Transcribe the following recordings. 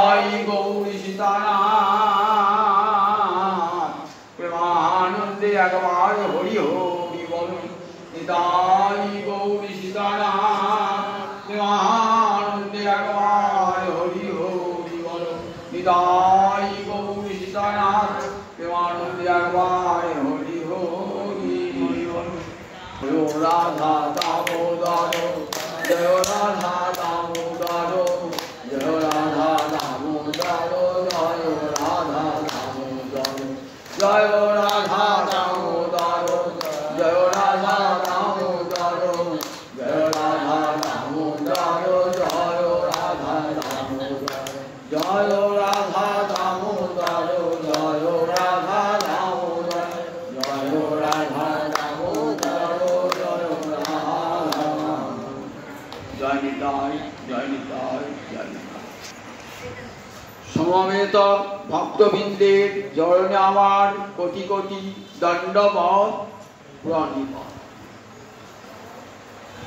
নিতাই গৌরী সীতানাথ প্রেমানন্দে একবার হরি হরি বল নিতাই গৌরী সীতানাথ প্রেমানন্দে একবার হরি হরি বল নিতাই গৌরী সীতানাথ প্রেমানন্দে একবার হরি হরি বল জয় রাধা দামোদর জয় রাধা দামোদর জয় রাধা দামোদর জয় রাধা দামোদর জয় রাধা দামোদর জয় রাধা দামোদর জয় রাধা দামোদর জয় রাধা দামোদর জয় রাধা দামোদর জয় রাধা দামোদর জয় রাধা দামোদর জয় রাধা জয় নিতাই জয় নিতাই জয় নিতাই। সমবেত ভক্তবৃন্দের চরণে আমার কোটি কোটি দণ্ডবৎ প্রণিপাত।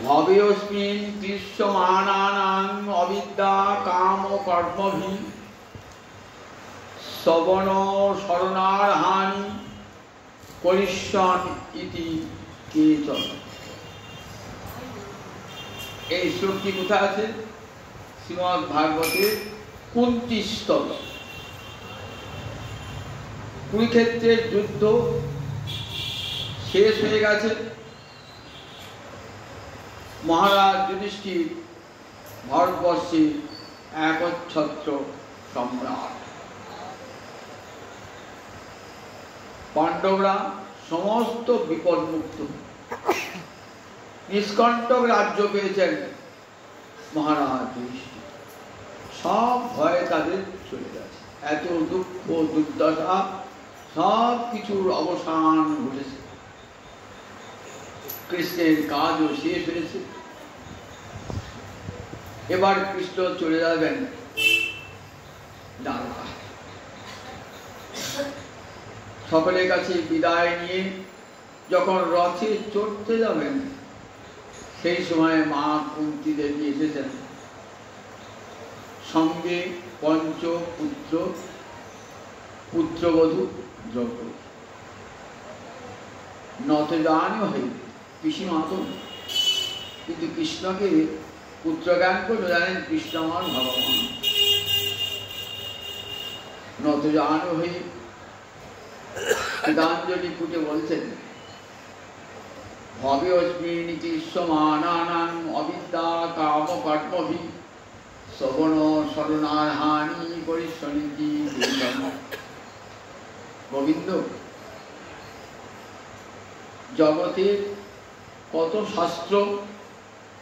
ভবেস্মিন দৃশ্যমানানাং অবিদ্যা কাম কর্মভি শ্রবণ শরণার্হানি করিষ্যন ইতি কেচন। এই শ্লোকটি কোথায় আছে? শ্রীমদ্ ভাগবতের 29 স্তব। কুরুক্ষেত্রের যুদ্ধ শেষ হয়ে গেছে। মহারাজ যুধিষ্ঠির ভারতবর্ষের একচ্ছত্র সম্রাট। পাণ্ডবরা সমস্ত বিপদমুক্ত, নিষ্কণ্টক রাজ্য পেয়েছেন মহারাজ যুধিষ্ঠির। সব ভয়ে তাদের চলে গেছে। এত দুঃখ দুর্দশা সব কিছুর অবসান ঘটেছে। কৃষ্ণের কাজও শেষ হয়েছে। এবার কৃষ্ণ চলে যাবেন দ্বারকা। সকলের কাছে বিদায় নিয়ে যখন রথে চড়তে যাবেন, সেই সময় মা কুন্তী দেবী এসেছেন, সঙ্গে পঞ্চপুত্র পুত্রবধূ দ্রৌপদী। নতজান হয়ে পিসিমা তো, কিন্তু কৃষ্ণকে পুত্রজ্ঞান করে জানেন কৃষ্ণ আমার ভগবান। নতজান হয়ে গীতাঞ্জলি ফুটে বলছেন, ভবেস্মিন দৃশ্যমানানাং অবিদ্যা কাম কর্মভি শ্রবণ শরণার্হানি করিষ্যন্তি কেচন। গোবিন্দ, জগতের কত শাস্ত্র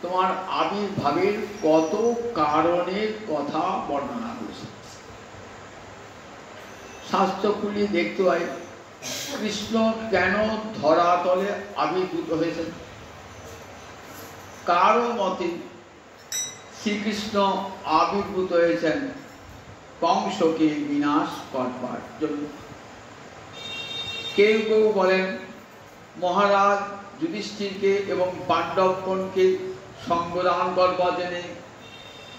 তোমার আবির্ভাবের কত কারণের কথা বর্ণনা করেছে। শাস্ত্র খুলে দেখতে হয় কৃষ্ণ কেন ধরাতলে আবির্ভূত হয়েছেন। কারো মতে শ্রীকৃষ্ণ আবির্ভূত হয়েছেন কংসকে বিনাশ করবার জন্য। কেউ কেউ বলেন মহারাজ যুধিষ্ঠিরকে এবং পাণ্ডবগণকে সঙ্গদান করবার জন্য,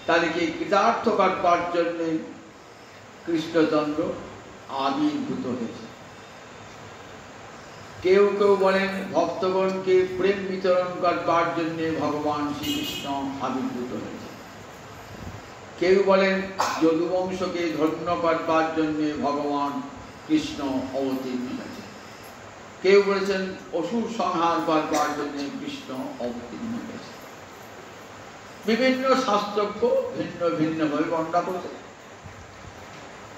তাদেরকে কৃতার্থ করবার জন্য কৃষ্ণচন্দ্র আবির্ভূত হয়েছে। কেউ কেউ বলেন ভক্তগণকে প্রেম বিতরণ করবার জন্য ভগবান শ্রীকৃষ্ণ আবির্ভূত হয়েছে। কেউ বলেন যদুবংশকে ধন্য করবার জন্য ভগবান কৃষ্ণ অবতীর্ণ হয়েছে। কেউ বলেছেন অসুর সংহার করবার জন্য কৃষ্ণ অবতীর্ণ হয়েছে। বিভিন্ন শাস্ত্রজ্ঞ ভিন্ন ভিন্ন ভাবে বর্ণনা করেছে।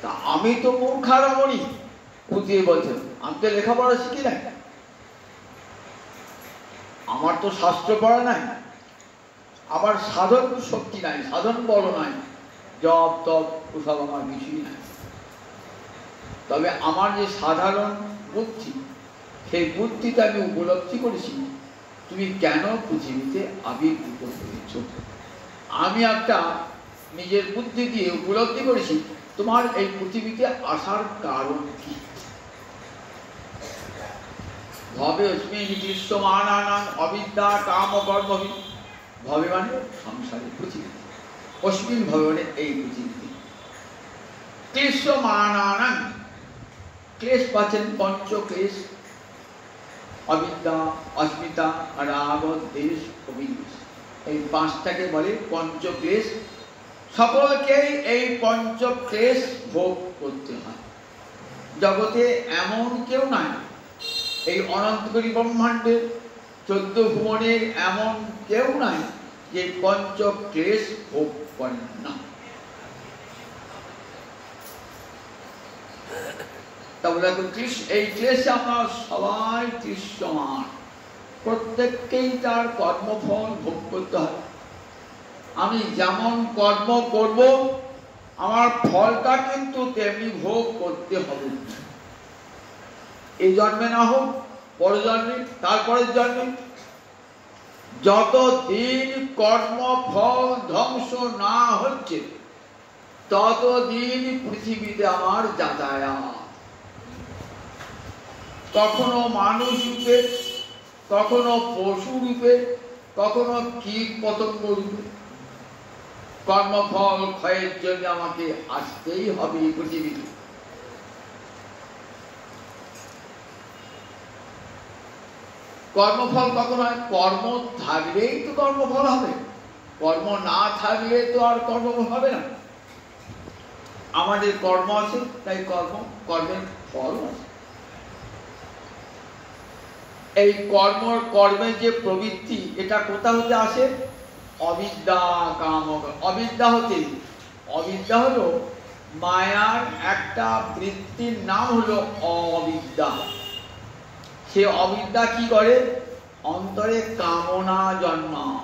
তা আমি তো মূর্খারমণি, বুঝিয়ে বলছেন আমি তো লেখাপড়া শিখি নাই, আমার তো শাস্ত্র পড়া নাই, আবার সাধন শক্তি নাই, সাধন বল নাই, জপ তপ ওসব আমার কিছুই নাই। তবে আমার যে সাধারণ বুদ্ধি, সেই বুদ্ধিতে আমি উপলব্ধি করেছি তুমি কেন পৃথিবীতে আবির্ভূত হয়েছ। আমি একটা নিজের বুদ্ধি দিয়ে উপলব্ধি করেছি তোমার এই পৃথিবীতে আসার কারণ কি। ভবেস্মিন দৃশ্যমানানাং অবিদ্যা কাম কর্মভি। ভবে মানে সংসারে, পৃথিবীতে। অস্মিন ভবে মানে এই পৃথিবীতে। ক্লেশমানানাং, ক্লেশ পাচ্ছেন পঞ্চ ক্লেশ, অবিদ্যা, অস্মিতা, রাগ, দেশ, অভিনিবেশ, এই পাঁচটাকে বলে পঞ্চক্লেশ। সকলকেই এই পঞ্চক্লেশ ভোগ করতে হয়। জগতে এমন কেউ নাই, এই অনন্তকোটি ব্রহ্মাণ্ডের 14 ভুবনের এমন কেউ নাই যে পঞ্চক্লেশ ভোগ করেন না। তাহলে এই ক্লেশে আমরা সবাই দৃশ্যমান, প্রত্যেককেই তার কর্মফল ভোগ করতে হয়। আমি যেমন কর্ম করব আমার ফলটা কিন্তু তেমনি ভোগ করতে হবে। এই জন্মে না হোক, পরের জন্মে, তারপরের জন্মে, যতদিন কর্মফল ধ্বংস না হচ্ছে ততদিন পৃথিবীতে আমার যাতায়াত। কখনো মানুষ রূপে, কখনো পশু রূপে, কখনো কীট পতঙ্গ রূপে কর্মফল ক্ষয়ের জন্য আমাকে আসতেই হবে এই পৃথিবীতে। কর্মফল কখন হয়? কর্ম থাকলেই তো কর্মফল হবে, কর্ম না থাকলে তো আর কর্মফল হবে না। আমাদের কর্ম আছে তাই কর্মের ফল আছে। এই কর্মের যে প্রবৃত্তি, এটা কোথা হতে আসে? অবিদ্যা, কাম। অবিদ্যা হতে, অবিদ্যা হলো মায়ার একটা বৃত্তির নাম হলো অবিদ্যা। সে অবিদ্যা কি করে? অন্তরে কামনা জন্মায়,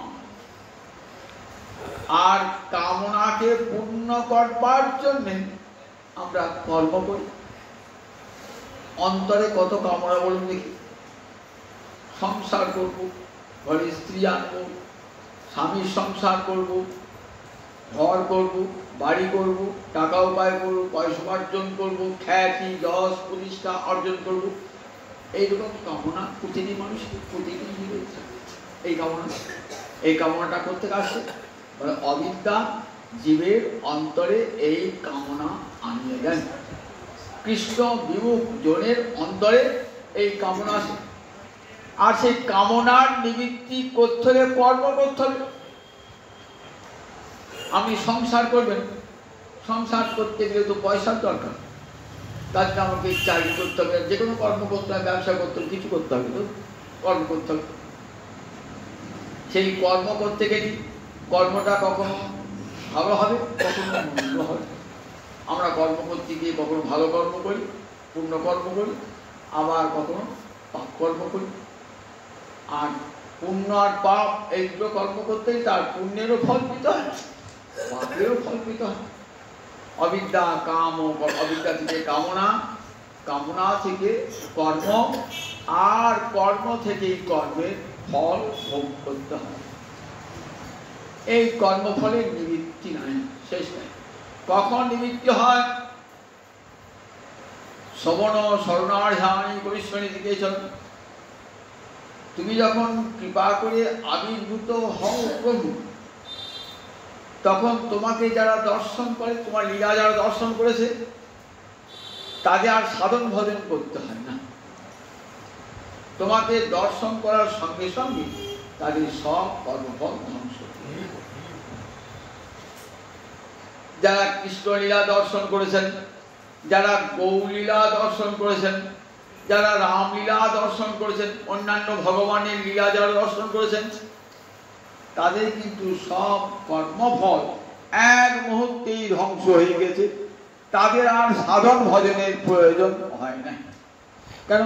আর কামনাকে পূর্ণ করবার জন্য আমরা কর্ম করি। অন্তরে কত কামনা বলুন দেখি। সংসার করব, ঘরে স্ত্রী আনবো, স্বামীর সংসার করব, ঘর করব, বাড়ি করব, টাকা উপায় করব, পয়সা অর্জন করব, খ্যাতি যশ প্রতিষ্ঠা অর্জন করব, এইরকম কামনা প্রতিটি মানুষের, প্রতিটি জীবের থাকে। এই কামনাটা করতে আসছে বলে অবিদ্যা জীবের অন্তরে এই কামনা আনিয়ে দেন। কৃষ্ণ বিমুখ জনের অন্তরে এই কামনা আসে, আর সেই কামনার নিবৃত্তি করতে হলে কর্ম করতে হবে। আপনি সংসার করবেন, সংসার করতে গেলে তো পয়সার দরকার, তার জন্য আমাকে চাকরি করতে হবে, যে কোনো কর্ম করতে হবে, ব্যবসা করতে হবে, কিছু করতে হবে, তো কর্ম করতে হবে। সেই কর্ম করতে গেলে কর্মটা কখনো ভালো হবে, কখনো মন্দ হবে। আমরা কর্ম করতে গিয়ে কখনো ভালো কর্ম করি, পুণ্য কর্ম করি, আবার কখনো পাপ কর্ম করি। আর পুণ্য আর পাপ এই দুটো কর্ম করতেই তার পুণ্যেরও ফল পেতে হয়, পাপেরও ফল পেতে হয়। অবিদ্যা, কাম, অবিদ্যা থেকে কামনা, কামনা থেকে কর্ম, আর কর্ম থেকেই কর্মের ফল ভোগ করতে হয়। এই কর্মফলের নিবৃত্তি নাই, শেষ নাই। কখন নিবৃত্তি হয়? শ্রবণ শরণার্থানি পরিশ্রমী দিকেছেন। তুমি যখন কৃপা করে আবির্ভূত হও প্রভু, তখন তোমাকে যারা দর্শন করে, তোমার লীলা যারা দর্শন করেছে, তাদের আর সাধন ভজন করতে হয় না। তোমাকে দর্শন করার সঙ্গে সঙ্গে তাদের সব কর্মফল ধ্বংস। যারা কৃষ্ণলীলা দর্শন করেছেন, যারা গৌলীলা দর্শন করেছেন, যারা রামলীলা দর্শন করেছেন, অন্যান্য ভগবানের লীলা যারা দর্শন করেছেন, তাদের কিন্তু সব কর্মফল এক মুহূর্তেই ধ্বংস হয়ে গেছে। তাদের আর সাধন ভজনের প্রয়োজন হয় না। কেন?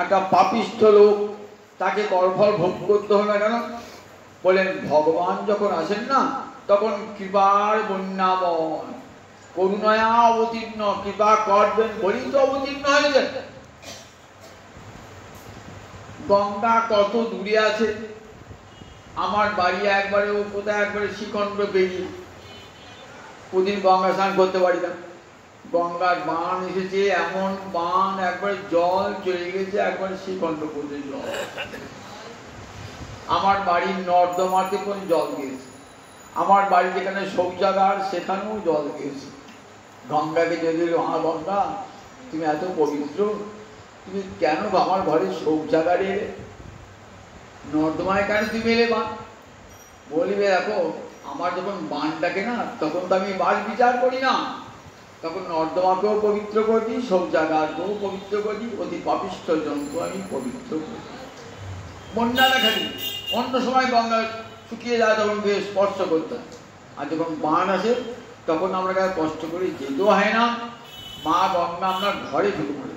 একটা পাপিষ্ঠ লোক, তাকে কর্মফল ভোগ করতে হবে না কেন? বলেন ভগবান যখন আসেন না, তখন কৃপার বন্যাময়, করুণায়া অবতীর্ণ, কৃপা করবেন বলেই তো অবতীর্ণ হয়েছেন। গঙ্গা কত দূরে আছে, আমার বাড়ি একবারে ও কোথায় একবারে শ্রীখণ্ড বেরিয়ে, প্রতিদিন গঙ্গা স্নান করতে পারি না। গঙ্গার বান এসেছে, এমন বান একবারে জল চলে গেছে, একবারে শ্রীখণ্ড পর্যন্ত জল। আমার বাড়ির নর্দমাতে কোন জল গিয়েছে, আমার বাড়ি যেখানে শৌচাগার সেখানেও জল গিয়েছে। গঙ্গাকে যদি মা গঙ্গা তুমি এত পবিত্র, তুমি কেন আমার ঘরে শৌচাগারে এলে, নর্দমায় কেন তুমি এলে মা? বলবে দেখো আমার যখন বান ডাকে না তখন তো আমি বাস বিচার করি না, তখন নর্দমাকেও পবিত্র করে দিই, শৌচাগারকেও পবিত্র করে দিই, অতি পাপিষ্ঠ জন্তু আমি পবিত্র করি। বন্যা দেখা দিই, অন্য সময় গঙ্গা শুকিয়ে যায় তখন গিয়ে স্পর্শ করতে হয়, আর যখন বান আসে তখন আমরা কষ্ট করি যেতেও হয় না, মা গঙ্গা আমরা ঘরে ঢুকে পড়ে।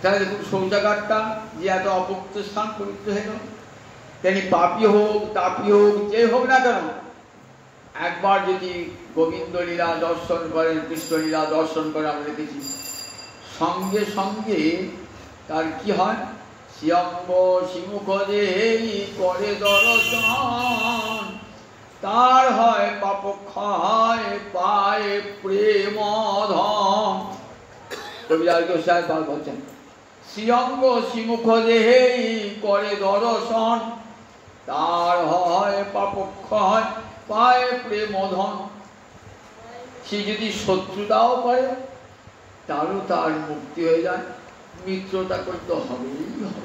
তাহলে দেখুন শৌচাগারটা যে এত অপবিত্র স্থান পবিত্র হয়ে গেল, তেমনি পাপী হোক তাপী হোক যে হোক না কেন একবার যদি গোবিন্দ লীলা দর্শন করেন, কৃষ্ণ লীলা দর্শন করে আমরা দেখেছি, সঙ্গে সঙ্গে তার কি হয়, শ্রিয়ঙ্গ শিমুখ দেই করে দর্শন, তার হয় পাপ ক্ষয় পায় প্রেম ধন। কবিরাজ গোসাই পাল বলছেন শ্রিয়ঙ্গ শিমুখ দেই করে দর্শন, তার হয় পাপ ক্ষয় পায় প্রেম ধন। সে যদি শত্রুতাও করে তারও তার মুক্তি হয়ে যায়, মিত্রতা করতে হবেই হবে।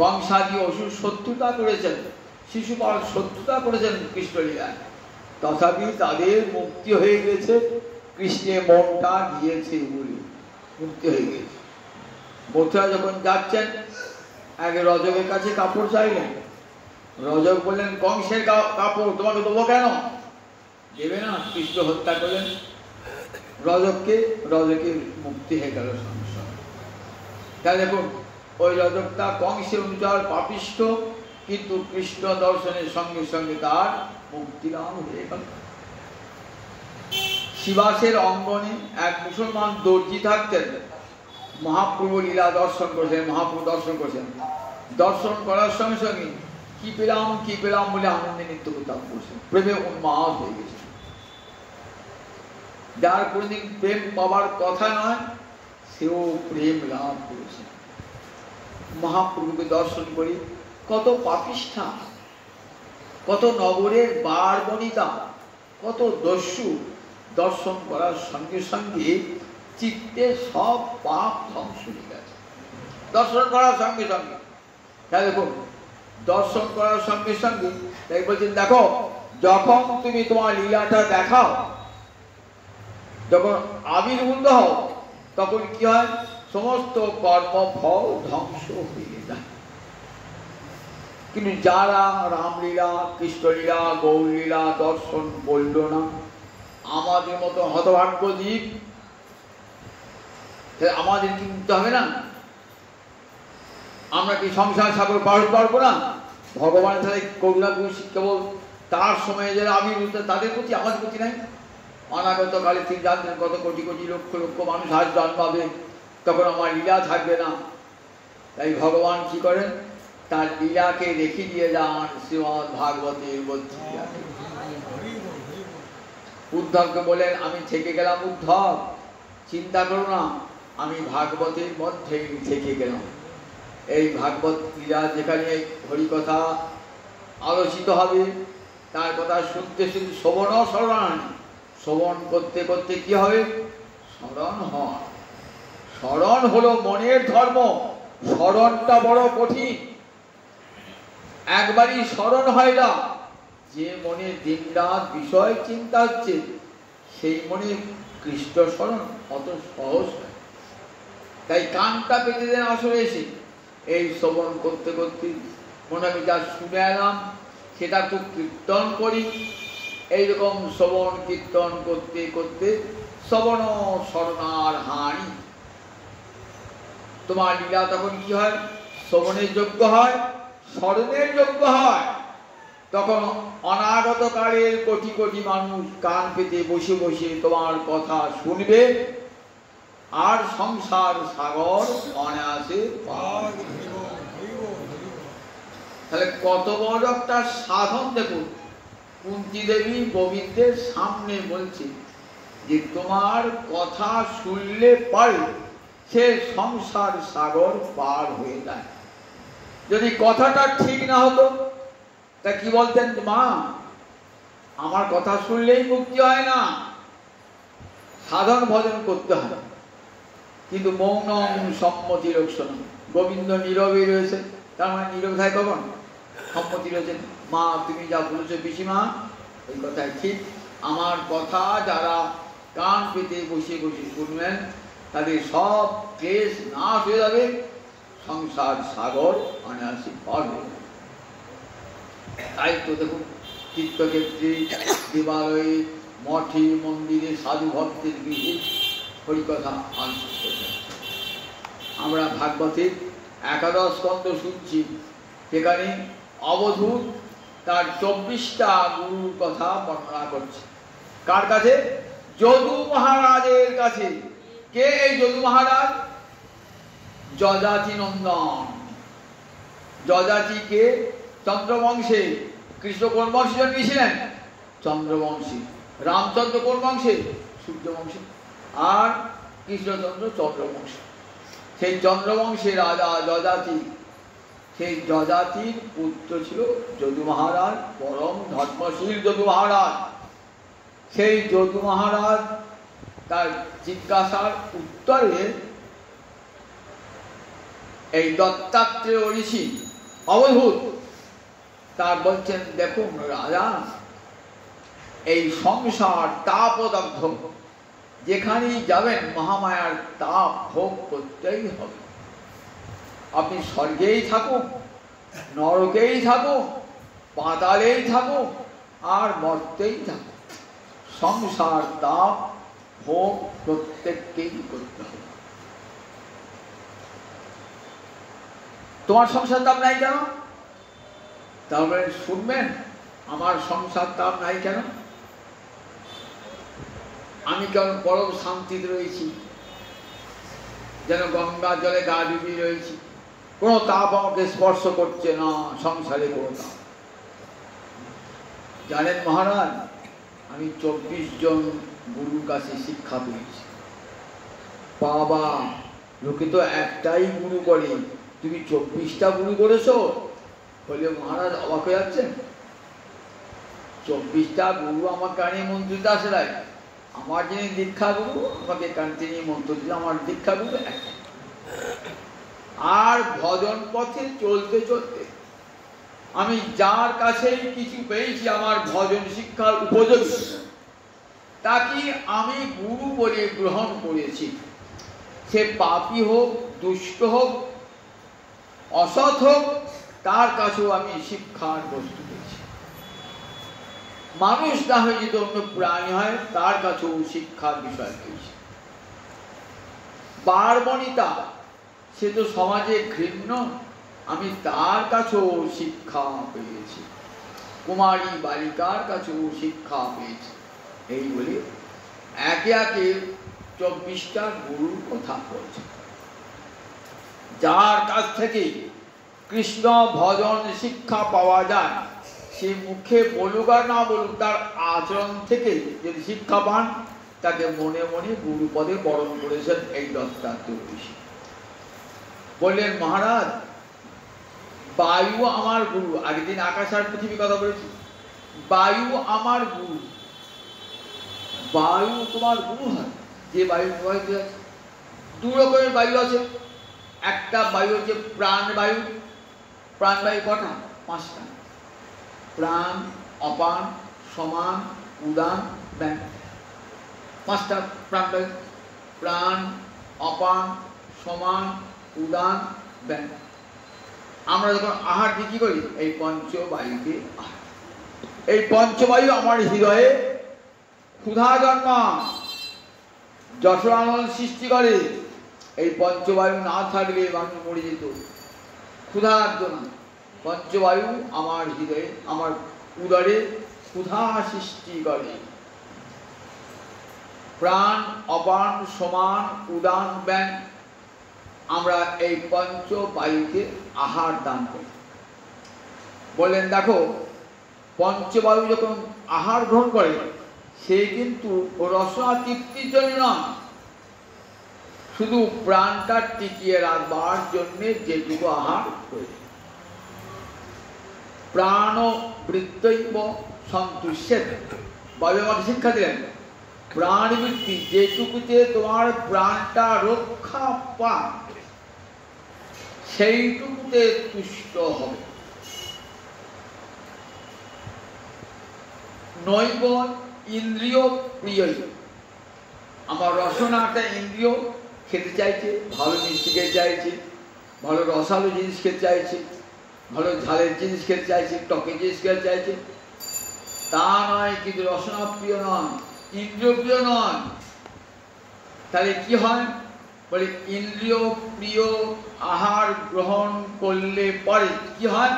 কংসাদি অসুর শত্রুতা করেছেন, শিশুপাল শত্রুতা করেছেন কৃষ্ণলীলায়, তথাপি তাদের মুক্তি হয়ে গেছে, কৃষ্ণে মনটা দিয়েছে বলে মুক্তি হয়ে গেছে। মথুরা যখন যাচ্ছেন আগে রজকের কাছে কাপড় চাইলেন, রজক বললেন কংসের কাপড় তোমাকে দেবো কেন, দেবে না, কৃষ্ণ হত্যা করলেন রজককে, রজকের মুক্তি হয়ে গেল সংসার। তাই দেখুন ওই রজকটা কংসের অনুচার পাপিষ্ঠ, কিন্তু কৃষ্ণ দর্শনের সঙ্গে সঙ্গে তার মুক্তি লাভ হয়ে গেল। শিবাসের অঙ্গনে এক মুসলমান দর্জি থাকতেন, মহাপ্রভু লীলা দর্শন করেছেন, মহাপ্রভু দর্শন করেছেন, দর্শন করার সঙ্গে সঙ্গে কি পেলাম বলে আনন্দে নৃত্য করতে করছেন, প্রেমে উন্মাদ হয়ে গেছে। যার কোনদিন প্রেম পাওয়ার কথা নয় সেও প্রেম লাভ করেছে। মহাপ্রভুকে দর্শন করি, কত পাপিষ্ঠা, কত নগরের বার বনিতা, কত দস্যু, দর্শন করার সঙ্গে সঙ্গে চিত্তে সব পাপ ধ্বংস হয়ে গেছে, দর্শন করার সঙ্গে সঙ্গে। তাই দেখুন দর্শন করার সঙ্গে সঙ্গে তাই বলছেন দেখো যখন তুমি তোমার লীলাটা দেখাও, যখন আবির্ভূত হও, তখন কি হয়, সমস্ত কর্মফল ধ্বংস হয়ে যায়। কিন্তু যারা রামলীলা, কৃষ্ণলীলা, গৌরলীলা দর্শন করল না, আমাদের মতো হতভাগ্য জীব, আমাদের কি মুক্তি হবে না? আমরা কি সংসার সাগর পার পারবো না? ভগবানের সাথে করুণা কেবল তার সময়ে যারা আবির্ভূত তাদের প্রতি, আমাদের প্রতি নাই। অনাগত কালে তিনি জানতেন কত কোটি কোটি লক্ষ লক্ষ মানুষ আজ জন্মাবে, তখন আমার লীলা থাকবে না। তাই ভগবান কি করেন, তার লীলাকে রেখে দিয়ে যান শ্রীমদ্ ভাগবতের মধ্যে। উদ্ধবকে বলেন আমি থেকে গেলাম, উদ্ধব চিন্তা করো না, আমি ভাগবতের মধ্যেই থেকে গেলাম। এই ভাগবত লীলা যেখানে হরিকথা আলোচিত হবে, তার কথা শুনতে শুনতে শ্রবণ স্মরণ, শ্রবণ করতে করতে কি হবে, স্মরণ হয়। স্মরণ হলো মনের ধর্ম, স্মরণটা বড় কঠিন, একবারই স্মরণ হয় না। যে মনে দিনরাত বিষয় চিন্তা হচ্ছে, সেই মনে কৃষ্ণ স্মরণ অত সহজ হয়। তাই কানটা পেতে দেন আসলে এসে এই শ্রবণ করতে করতে মনে আমি যা শুনে এলাম সেটা খুব কীর্তন করি। এইরকম শ্রবণ কীর্তন করতে করতে শ্রবণ স্মরণার হানি, তোমার লীলা তখন কি হয়, শ্রবণের যোগ্য হয়, স্মরণের যোগ্য হয়। তখন অনাগত কালের কোটি কোটি মানুষ কান পেতে বসে বসে তোমার কথা শুনবে, আর সংসার সাগর অনায়াসে পার। তাহলে কত বড় একটা সাধন দেখুন। কুন্তী দেবী গোবিন্দের সামনে বলছে যে তোমার কথা শুনলে পারে সে সংসার সাগর পার হয়ে যায়। যদি কথাটা ঠিক না হতো তা কি বলতেন, মা আমার কথা শুনলেই মুক্তি হয় না, সাধন ভজন করতে হয়। কিন্তু মৌনম সম্মতি লক্ষণ, গোবিন্দ নীরবে রয়েছে, তার মানে নীরব থাকে কখন? সম্মতি রয়েছে। মা তুমি যা বলেছো পিসিমা এই কথাই ঠিক, আমার কথা যারা কান পেতে বসে বসে শুনবেন তাদের সব ক্লেশ নাশ হয়ে যাবে, সংসার সাগর অনায়াসে পার হয়ে যাবে। তাই তো দেখুন তীর্থক্ষেত্রে, দেবালয়ে, মঠে, মন্দিরে, সাধু ভক্তের গৃহে হরিকথা আলোচনা করছে। আমরা ভাগবতের 11 স্কন্ধ শুনছি, সেখানে অবধূত তার 24টা গুরুর কথা বর্ণনা করছে। কার কাছে? যদু মহারাজের কাছে। কে এই যদু মহারাজ? যযাতি নন্দন। যযাতি কে? চন্দ্রবংশে। কৃষ্ণ কোন বংশে জন্মেছিলেন? চন্দ্রবংশী। রামচন্দ্র কোন বংশে? সূর্যবংশী। আর কৃষ্ণচন্দ্র চন্দ্রবংশী। সেই চন্দ্রবংশের রাজা যযাতি, সেই যযাতির পুত্র ছিল যদু মহারাজ, পরম ধর্মশীল যদু মহারাজ। সেই যদু মহারাজ তার জিজ্ঞাসার উত্তরে এই দত্তাত্রেয় ঋষি অবধূত তার বলছেন, দেখুন রাজা, এই সংসার তাপদগ্ধ, যেখানেই যাবেন মহামায়ার তাপ ভোগ করতেই হবে। আপনি স্বর্গেই থাকুন, নরকেই থাকুন, পাতালেই থাকুন, আর মরতেই থাকুন, সংসার তাপ ভোগ প্রত্যেককেই করতে হবে। তোমার সংসার তাপ নাই কেন? তারপরে শুনবেন, আমার সংসার তাপ নাই কেন? আমি কেমন পরম শান্তিতে রয়েছি, যেন গঙ্গার জলে গা ডুবিয়ে রয়েছি, কোনো তাপ আমাকে স্পর্শ করছে না, সংসারে কোনো তাপ। জানেন মহারাজ, আমি 24 জন গুরুর কাছে শিক্ষা পেয়েছি। বাবা, লোকে তো একটাই গুরু করে, তুমি 24টা গুরু করেছো? বলে মহারাজ অবাক হয়ে যাচ্ছেন। 24টা গুরু আমার কানে মন্ত্র দিতে আসে নাই। আমার যিনি দীক্ষা গুরু আমাকে কানতে নিয়ে মন্ত্র দিতে, আমার দীক্ষা গুরু একটা। আর ভজন পথে চলতে চলতে আমি যার কাছেই কিছু পেয়েছি আমার ভজন শিক্ষার উপযোগী, তাকে আমি গুরু বলে গ্রহণ করেছি। সে পাপী হোক, দুষ্ট হোক, অসৎ হোক, তার কাছেও আমি শিক্ষার বস্তু পেয়েছি। মানুষ না হয়ে যদি অন্য প্রাণী হয়, তার কাছেও শিক্ষার বিষয় পেয়েছি। বারবনিতা, সে তো সমাজে ঘৃণ্য, আমি তার কাছেও শিক্ষা পেয়েছি। কুমারী বালিকার কাছেও শিক্ষা পেয়েছি। এই বলে একে একে 24টা গুরুর কথা বলছে। যার কাছ থেকে কৃষ্ণ ভজন শিক্ষা পাওয়া যায়, সে মুখে বলুক আর না বলুক, তার আচরণ থেকে যদি শিক্ষা পান, তাকে মনে মনে গুরু পদে বরণ করেছেন এই দত্তাত্রেয় ঋষি। বললেন মহারাজ, বায়ু আমার গুরু। আগের দিন আকাশ আর পৃথিবীর কথা বলেছি। বায়ু আমার গুরু। বায়ু তোমার গুরু হয়? যে বায়ু প্রবাহিত আছে, 2 রকমের বায়ু আছে। একটা বায়ু হচ্ছে প্রাণবায়ু। প্রাণবায়ু কটা? 5টা। প্রাণ, অপান, সমান, উদান, ব্যান। 5টা প্রাণবায়ু। প্রাণ, অপান, সমান, উদান, ব্যান। আমরা যখন আহার দিই কি করি? এই পঞ্চবায়ুকে আহার। এই পঞ্চবায়ু আমার হৃদয়ে ক্ষুধা জন্মায়, যশোরানল সৃষ্টি করে। এই পঞ্চবায়ু না থাকলে মানুষ মরে যেত, ক্ষুধা লাগতো না। পঞ্চবায়ু আমার হৃদয়ে, আমার উদরে ক্ষুধা সৃষ্টি করে। প্রাণ, অপান, সমান, উদান, ব্যান, আমরা এই পঞ্চবায়ুকে আহার দান করি। বললেন দেখো, পঞ্চবায়ু যখন আহার গ্রহণ করে, সে কিন্তু রসনা তৃপ্তির জন্য নয়, শুধু প্রাণটা টিকিয়ে রাখবার জন্য যেটুকু আহার করে। প্রাণ বৃত্তৈব সন্তুষ্টেন। বাবা আমাকে শিক্ষা দিলেন প্রাণবৃত্তি যেটুকুতে তোমার প্রাণটা রক্ষা পায় সেইটুকুতে তুষ্ট হবে। নৈব ইন্দ্রিয় প্রিয়, আমার রসনা একটা ইন্দ্রিয়, খেতে চাইছে, ভালো মিষ্টি খেতে চাইছে, ভালো রসালো জিনিস খেতে চাইছে, ভালো ঝালের জিনিস খেতে চাইছে, টকের জিনিস খেতে চাইছে, তা নয়, কিন্তু রসনা প্রিয় নয়, ইন্দ্রিয় প্রিয় নয়। তাহলে কি হয়? বলে ইন্দ্রিয় প্রিয় আহার গ্রহণ করলে পরে কি হয়?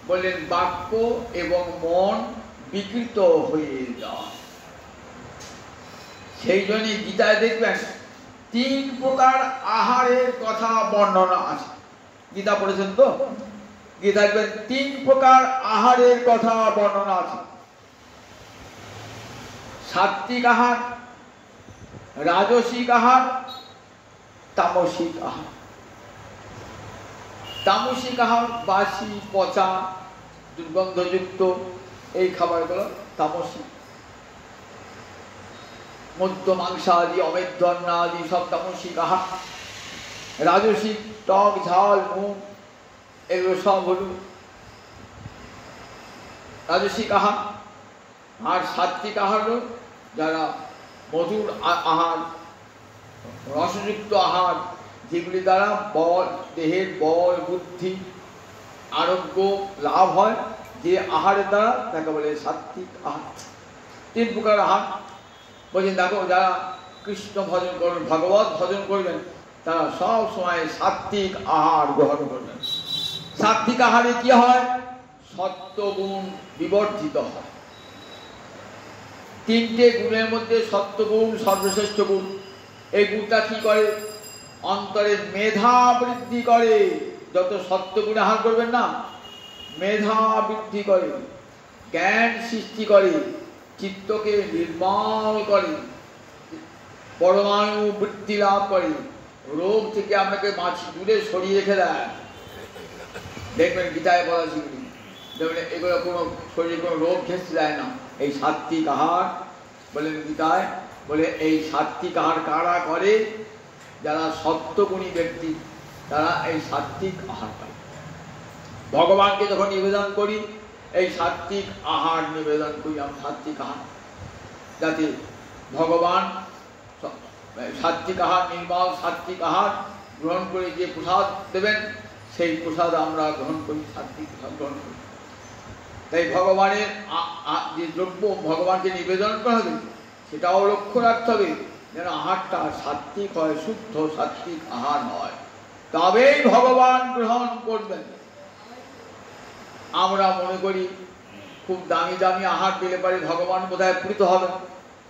বললেন বাক্য এবং মন বিকৃত হয়ে যায়। সেই জন্যই গীতায় দেখবেন 3 প্রকার আহারের কথা বর্ণনা আছে। গীতা পড়েছেন তো? গীতা দেখবেন 3 প্রকার আহারের কথা বর্ণনা আছে। সাত্বিক আহার, রাজসিক আহার, তামসিক আহার। তামসিক আহার বাসি, পচা, দুর্গন্ধযুক্ত এই খাবারগুলো তামসিক। মদ্য, মাংসাদি, অমেধ্য অন্ন আদি সব তামসিক আহার। রাজসিক টক, ঝাল, নুন এগুলো সব হল রাজসিক আহার। আর সাত্বিক আহার হল যারা মধুর আহার, রসযুক্ত আহার, যেগুলি দ্বারা বল, দেহের বল, বুদ্ধি, আরোগ্য লাভ হয়, যে আহারের দ্বারা তাকে বলে সাত্বিক আহার। 3 প্রকার আহার বলছেন। দেখো যারা কৃষ্ণ ভজন করবেন, ভগবত ভজন করবেন, তারা সব সময় সাত্বিক আহার গ্রহণ করবেন। সাত্বিক আহারে কি হয়? সত্ত্বগুণ বিবর্জিত হয়। 3টে গুণের মধ্যে সত্ত্বগুণ সর্বশ্রেষ্ঠ গুণ। এই গুণটা কি করে? অন্তরে মেধা বৃদ্ধি করে। যত সত্ত্বগুণ আহার করবেন না, মেধা বৃদ্ধি করে, জ্ঞান সৃষ্টি করে, চিত্তকে নির্মল করে, পরমাণু বৃদ্ধি লাভ করে, রোগ থেকে আপনাকে দূরে সরিয়ে রেখে দেয়। দেখবেন গীতায় বলা সেগুলি, দেখবেন এগুলো কোনো শরীরে কোনো রোগ ঘেঁষতে দেয় না। এই সাত্বিক আহার বলেন গীতায়, বলে এই সাত্বিক আহার কারা করে? যারা সত্যগুণী ব্যক্তি, তারা এই সাত্বিক আহার করে। ভগবানকে যখন নিবেদন করি, এই সাত্বিক আহার নিবেদন করি। আমরা সাত্বিক আহার, যাতে ভগবান সাত্বিক আহার, নির্মল সাত্বিক আহার গ্রহণ করে যে প্রসাদ দেবেন, সেই প্রসাদ আমরা গ্রহণ করি, সাত্বিক প্রসাদ গ্রহণ করি। তাই ভগবানের যে দ্রব্য ভগবানকে নিবেদন করা হবে, সেটাও লক্ষ্য রাখতে হবে যেন আহারটা সাত্বিক হয়, শুদ্ধ সাত্বিক আহার হয়, তবেই ভগবান গ্রহণ করবেন। আমরা মনে করি খুব দামি দামি আহার পেলে পারে ভগবান বোধহয় প্রীত হবেন,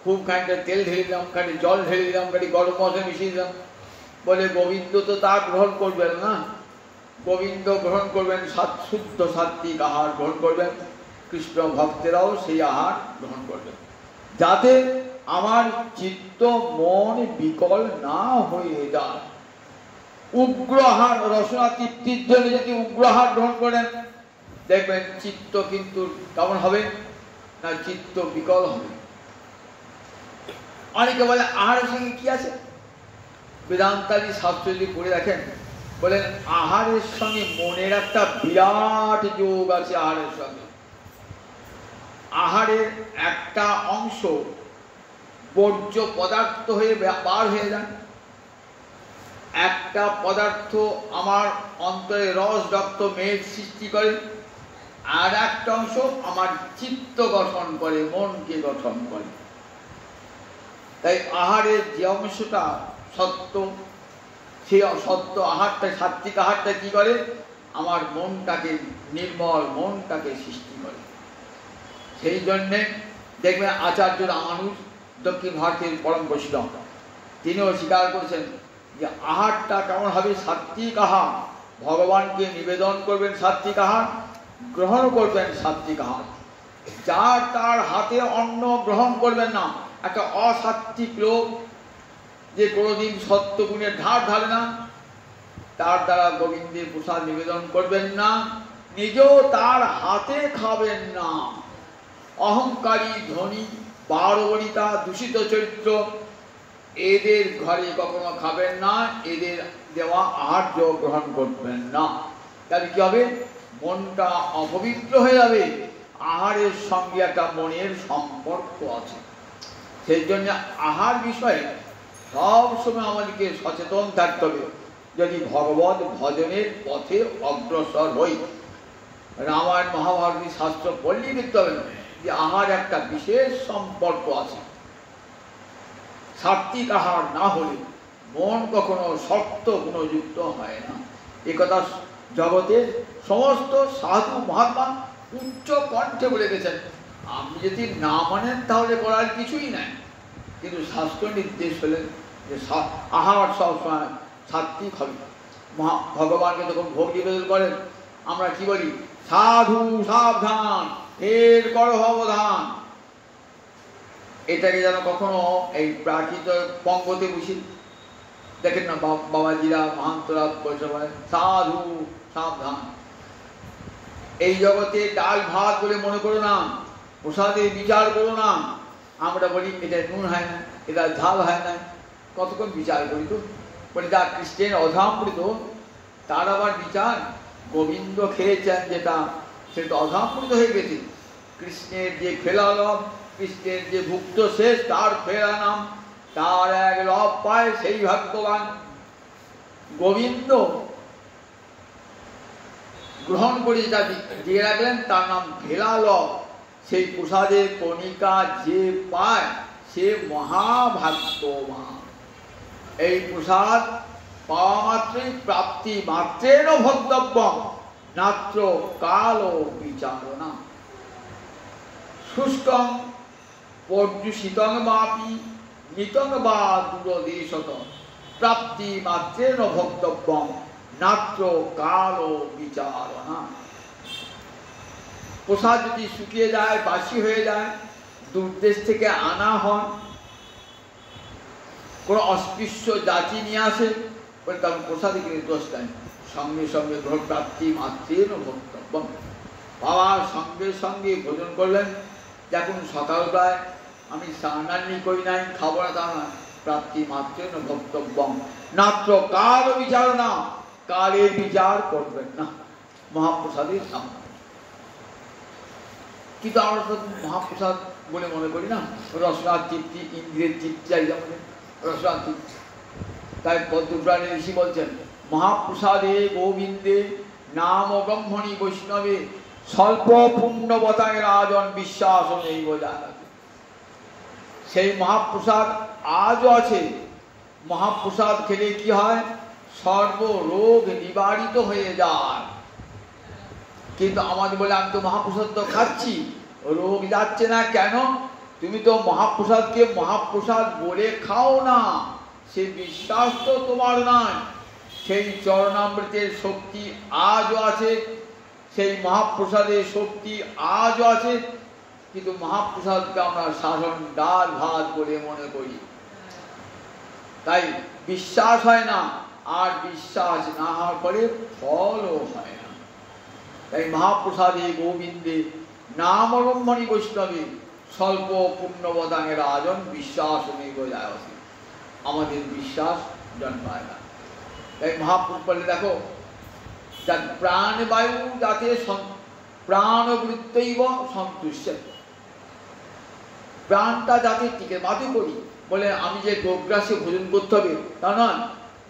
খুব খানিকটা তেল ঢেলে দিলাম, খানিক জল ঢেলে দিলাম, খানিক গরম মশলা মিশিয়ে দিলাম, বলে গোবিন্দ তো তা গ্রহণ করবেন না। গোবিন্দ গ্রহণ করবেন শুদ্ধ সাত্বিক আহার গ্রহণ করবেন। কৃষ্ণ ভক্তেরাও সেই আহার গ্রহণ করবেন, যাতে আমার চিত্ত মন বিকল না হয়ে যায়। উগ্র আহার, রসনা তৃপ্তির জন্য যদি উগ্র আহার গ্রহণ করেন, দেখবেন চিত্ত কিন্তু কেমন হবে না, চিত্ত বিকল হবে। অনেকে বলে আহারের সঙ্গে কি আছে? বেদান্তাদি শাস্ত্র যদি পড়ে দেখেন, বলেন আহারের সঙ্গে মনের একটা বিরাট যোগ আছে। আহারের সঙ্গে আহারের একটা অংশ বর্জ্য পদার্থ হয়ে বার হয়ে যায়, একটা পদার্থ আমার অন্তরে রস রক্ত মেঘ সৃষ্টি করে, আর একটা অংশ আমার চিত্ত গঠন করে, মনকে গঠন করে। তাই আহারের যে অংশটা সত্য, সেই সত্য আহারটা, সাত্বিক আহারটা কি করে? আমার মনটাকে নির্মল, মনটাকে সৃষ্টি করে। সেই জন্যে দেখবেন আচার্য রামানুজ, দক্ষিণ ভারতের পরম বৈষ্ণব, তিনিও স্বীকার করেছেন যে আহারটা কেমন হবে? সাত্বিক আহার। ভগবানকে নিবেদন করবেন সাত্বিক আহার, গ্রহণ করবেন সাত্বিক আহার। যার তার হাতে অন্ন গ্রহণ করবেন না। একটা অসাত্বিক লোক যে কোনোদিন সত্যগুণের ধার ধারে না, তার দ্বারা গোবিন্দের প্রসাদ নিবেদন করবেন না, নিজেও তার হাতে খাবেন না। অহংকারী, ধনী, বারবণিতা, দূষিত চরিত্র এদের ঘরে কখনো খাবেন না, এদের দেওয়া আহার্য গ্রহণ করবেন না। তাহলে কি হবে? মনটা অপবিত্র হয়ে যাবে। আহারের সঙ্গে একটা মনের সম্পর্ক আছে, সেই জন্য আহার বিষয়ে সবসময় আমাদেরকে সচেতন থাকতে হবে। যদি ভগবত ভজনের পথে অগ্রসর হই, রামায়ণ মহাভারতী শাস্ত্র পড়লেই দেখতে হবে যে আহার একটা বিশেষ সম্পর্ক আছে। সাত্বিক আহার না হলে মন কখনো শক্ত গুণযুক্ত হয় না। একথা জগতের সমস্ত সাধু মহাত্মা উচ্চ কণ্ঠে বলে গেছেন। আপনি যদি না মানেন তাহলে করার কিছুই নাই, কিন্তু শাস্ত্র নির্দেশ হলেন যে আহার সবসময় সাত্বিক হবে। ভগবানকে যখন ভোগ নিবেদন করেন আমরা কি বলি? সাধু সাবধান, এর করো অবধান। এটাকে যেন কখনো এই প্রাকৃত পঙ্গতে বুঝি। দেখেন না বাবাজিরা মহান্তরা বলছে সাধু সাবধান। এই জগতে ডাল ভাত বলে মনে করো না, প্রসাদের বিচার করো না। আমরা বলি এটা নুন হয় না, এটা ঝাল হয় না, কতক্ষণ বিচার করি তো। বলি যা কৃষ্ণের অধামৃত তার আবার বিচার? গোবিন্দ খেয়েছেন যেটা, সেটা অধামৃত হয়ে গেছে। কৃষ্ণের যে ফেলা লব, কৃষ্ণের যে ভুক্ত শেষ তার ফেরা নাম, তার এক লব পায় সেই ভাগ্যবান। গোবিন্দ গ্রহণ করে যেটা দিয়ে রাখলেন তার নাম ফেলা লব। সেই প্রসাদের কণিকা যে পায় সে মহাভাগ্যবান। এই প্রসাদ পাওয়া মাত্রই প্রাপ্তি মাত্রেণ ভোক্তব্যম, নাত্র কাল বিচারণা। শুষ্কং পর্যুষিতং বাপি নিতং বা দূরদেশত, প্রাপ্তি মাত্রেণ ভোক্তব্যম, নাত্র কাল বিচারণা। প্রসাদ যদি শুকিয়ে যায়, বাসি হয়ে যায়, দূরদেশ থেকে আনা হয়, কোনো অস্পৃশ্য জাতি নিয়ে আসে, বলে তখন প্রসাদে কিন্তু দোষ দেয়। সঙ্গে সঙ্গে গ্রহণ প্রাপ্তি মাত্রেণ ভোক্তব্যম। বাবার সঙ্গে সঙ্গে ভোজন করলেন। যখন সকালবেলায় আমি স্নানান্নি করি নাই, খাবো না তা না, প্রাপ্তি মাত্রেণ ভোক্তব্যম, নাত্র কাল বিচারণা। কালের বিচার করবেন না মহাপ্রসাদের সামনে। কিন্তু আমরা তো মহাপ্রসাদ বলে মনে করি না, রসনার তৃপ্তি, ইন্দ্রের তৃপ্তি, রসনার তৃপ্তি। তাই পদ্মপুরাণে ঋষি বলছেন মহাপ্রসাদে গোবিন্দে নাম ব্রহ্মণী বৈষ্ণবে স্বল্প পুণ্যবতায় রাজন বিশ্বাস নেই বোঝায়। সেই মহাপ্রসাদ আজও আছে। মহাপ্রসাদ খেলে কি হয়? সর্বরোগ নিবারিত হয়ে যায়। কিন্তু আমাদের বলে আমি তো মহাপ্রসাদ তো খাচ্ছি, রোগ যাচ্ছে না কেন? তুমি তো মহাপ্রসাদকে মহাপ্রসাদ বলে খাও না, সে বিশ্বাস তো তোমার নয়। সেই চরণামৃতের শক্তি আজও আছে, সেই মহাপ্রসাদের শক্তি আজও আছে, কিন্তু মহাপ্রসাদকে আমরা সাধারণ ডাল ভাত বলে মনে করি। তাই বিশ্বাস হয় না, আর বিশ্বাস না হওয়ার পরে ফলও হয় না। তাই মহাপ্রসাদে গোবিন্দে নাম ব্রহ্মণী বৈষ্ণবে স্বল্প পুণ্যবদানে রাজন বিশ্বাস নেই বোঝায়। আমাদের বিশ্বাস জন্মায় না। তাই মহাপুরুষ বললে দেখো, যার প্রাণবায়ু যাতে প্রাণবৃত্তৈব সন্তুষ্ট, প্রাণটা যাতে টিকে বাদু করি বলে আমি যে গোগ্রাসে ভোজন করতে হবে তা নয়।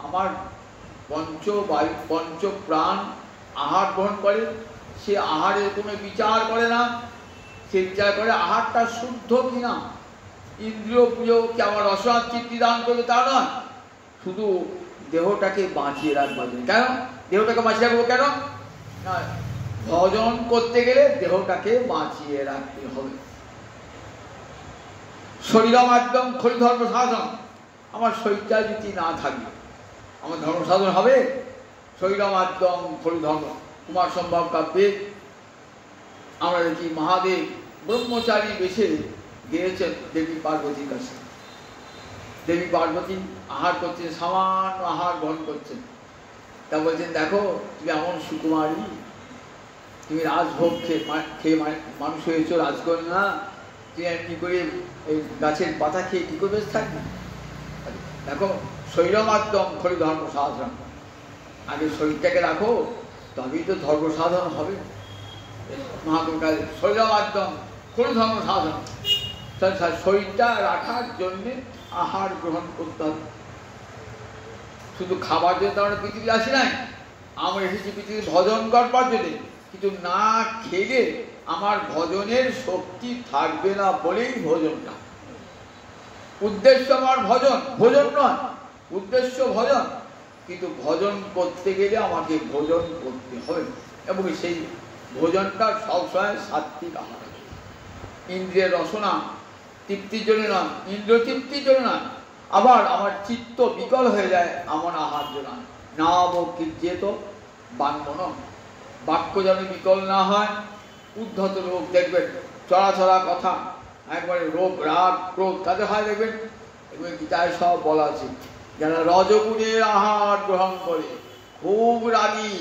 আমার পঞ্চবায়ু পঞ্চ প্রাণ আহার গ্রহণ করে, সে আহারের কোনো বিচার করে না। সে বিচার করে আহারটা শুদ্ধ কিনা, ইন্দ্রিয় প্রিয়কে আমার রসনার তৃপ্তি দান করবে তা নয়, শুধু দেহটাকে বাঁচিয়ে রাখবো। কেন দেহটাকে বাঁচিয়ে রাখবো? কেন না, ভজন করতে গেলে দেহটাকে বাঁচিয়ে রাখতে হবে। শরীরম একদম খরি ধর্ম সাধন। আমার শরীরটা যদি না থাকবে আমার ধর্ম সাধন হবে? শরীরম একদম খরি ধর্ম। কুমার সম্ভব কাব্যে আমরা দেখি মহাদেব ব্রহ্মচারী বেশে গিয়েছেন দেবী পার্বতীর কাছে। দেবী পার্বতী আহার করছেন, সামান্য আহার গ্রহণ করছেন। তা বলছেন দেখো তুমি এমন সুকুমারী, তুমি রাজভোগ খেয়ে মানুষ হয়েছ, রাজকন্যা, তুমি এমনি করে এই গাছের পাতা খেয়ে কি করে বেশ থাকবে? দেখো, শৈলমাধ্যম খলি ধর্ম সাধন, আগে শরীরটাকে রাখো, তবেই তো ধর্ম সাধন হবে। মহাকবি কাজে শৈলমাধ্যম খলি ধর্ম সাধন, শরীরটা রাখার জন্যে আহার গ্রহণ করতে হবে। শুধু খাবার জন্য আমরা পৃথিবী আসি নাই, আমরা এসেছি পৃথিবী ভজন করবার জন্যে। কিন্তু না খেলে আমার ভজনের শক্তি থাকবে না বলেই ভোজনটা। উদ্দেশ্য আমার ভজন, ভোজন নয়, উদ্দেশ্য ভজন। কিন্তু ভজন করতে গেলে আমাকে ভোজন করতে হবে, এবং সেই ভোজনটা সবসময় সাত্বিক আহার। ইন্দ্রিয়ের রসনা তৃপ্তির জন্য নয়, ইন্দ্রিয় তৃপ্তির জন্য নয়। আবার আমার চিত্ত বিকল হয়ে যায় এমন আহার জন্য না। কিঞ্চিত বাঙ্মন, বাক্য যেন বিকল না হয়। উদ্ধত রোগ দেখবেন, চড়াচড়া কথা, একবারে রোগ রাগ ক্রোধ কাদের হয় দেখবেন। এগুলো গীতায় সব বলা আছে। যারা রজগুণের আহার গ্রহণ করে খুব রাগী,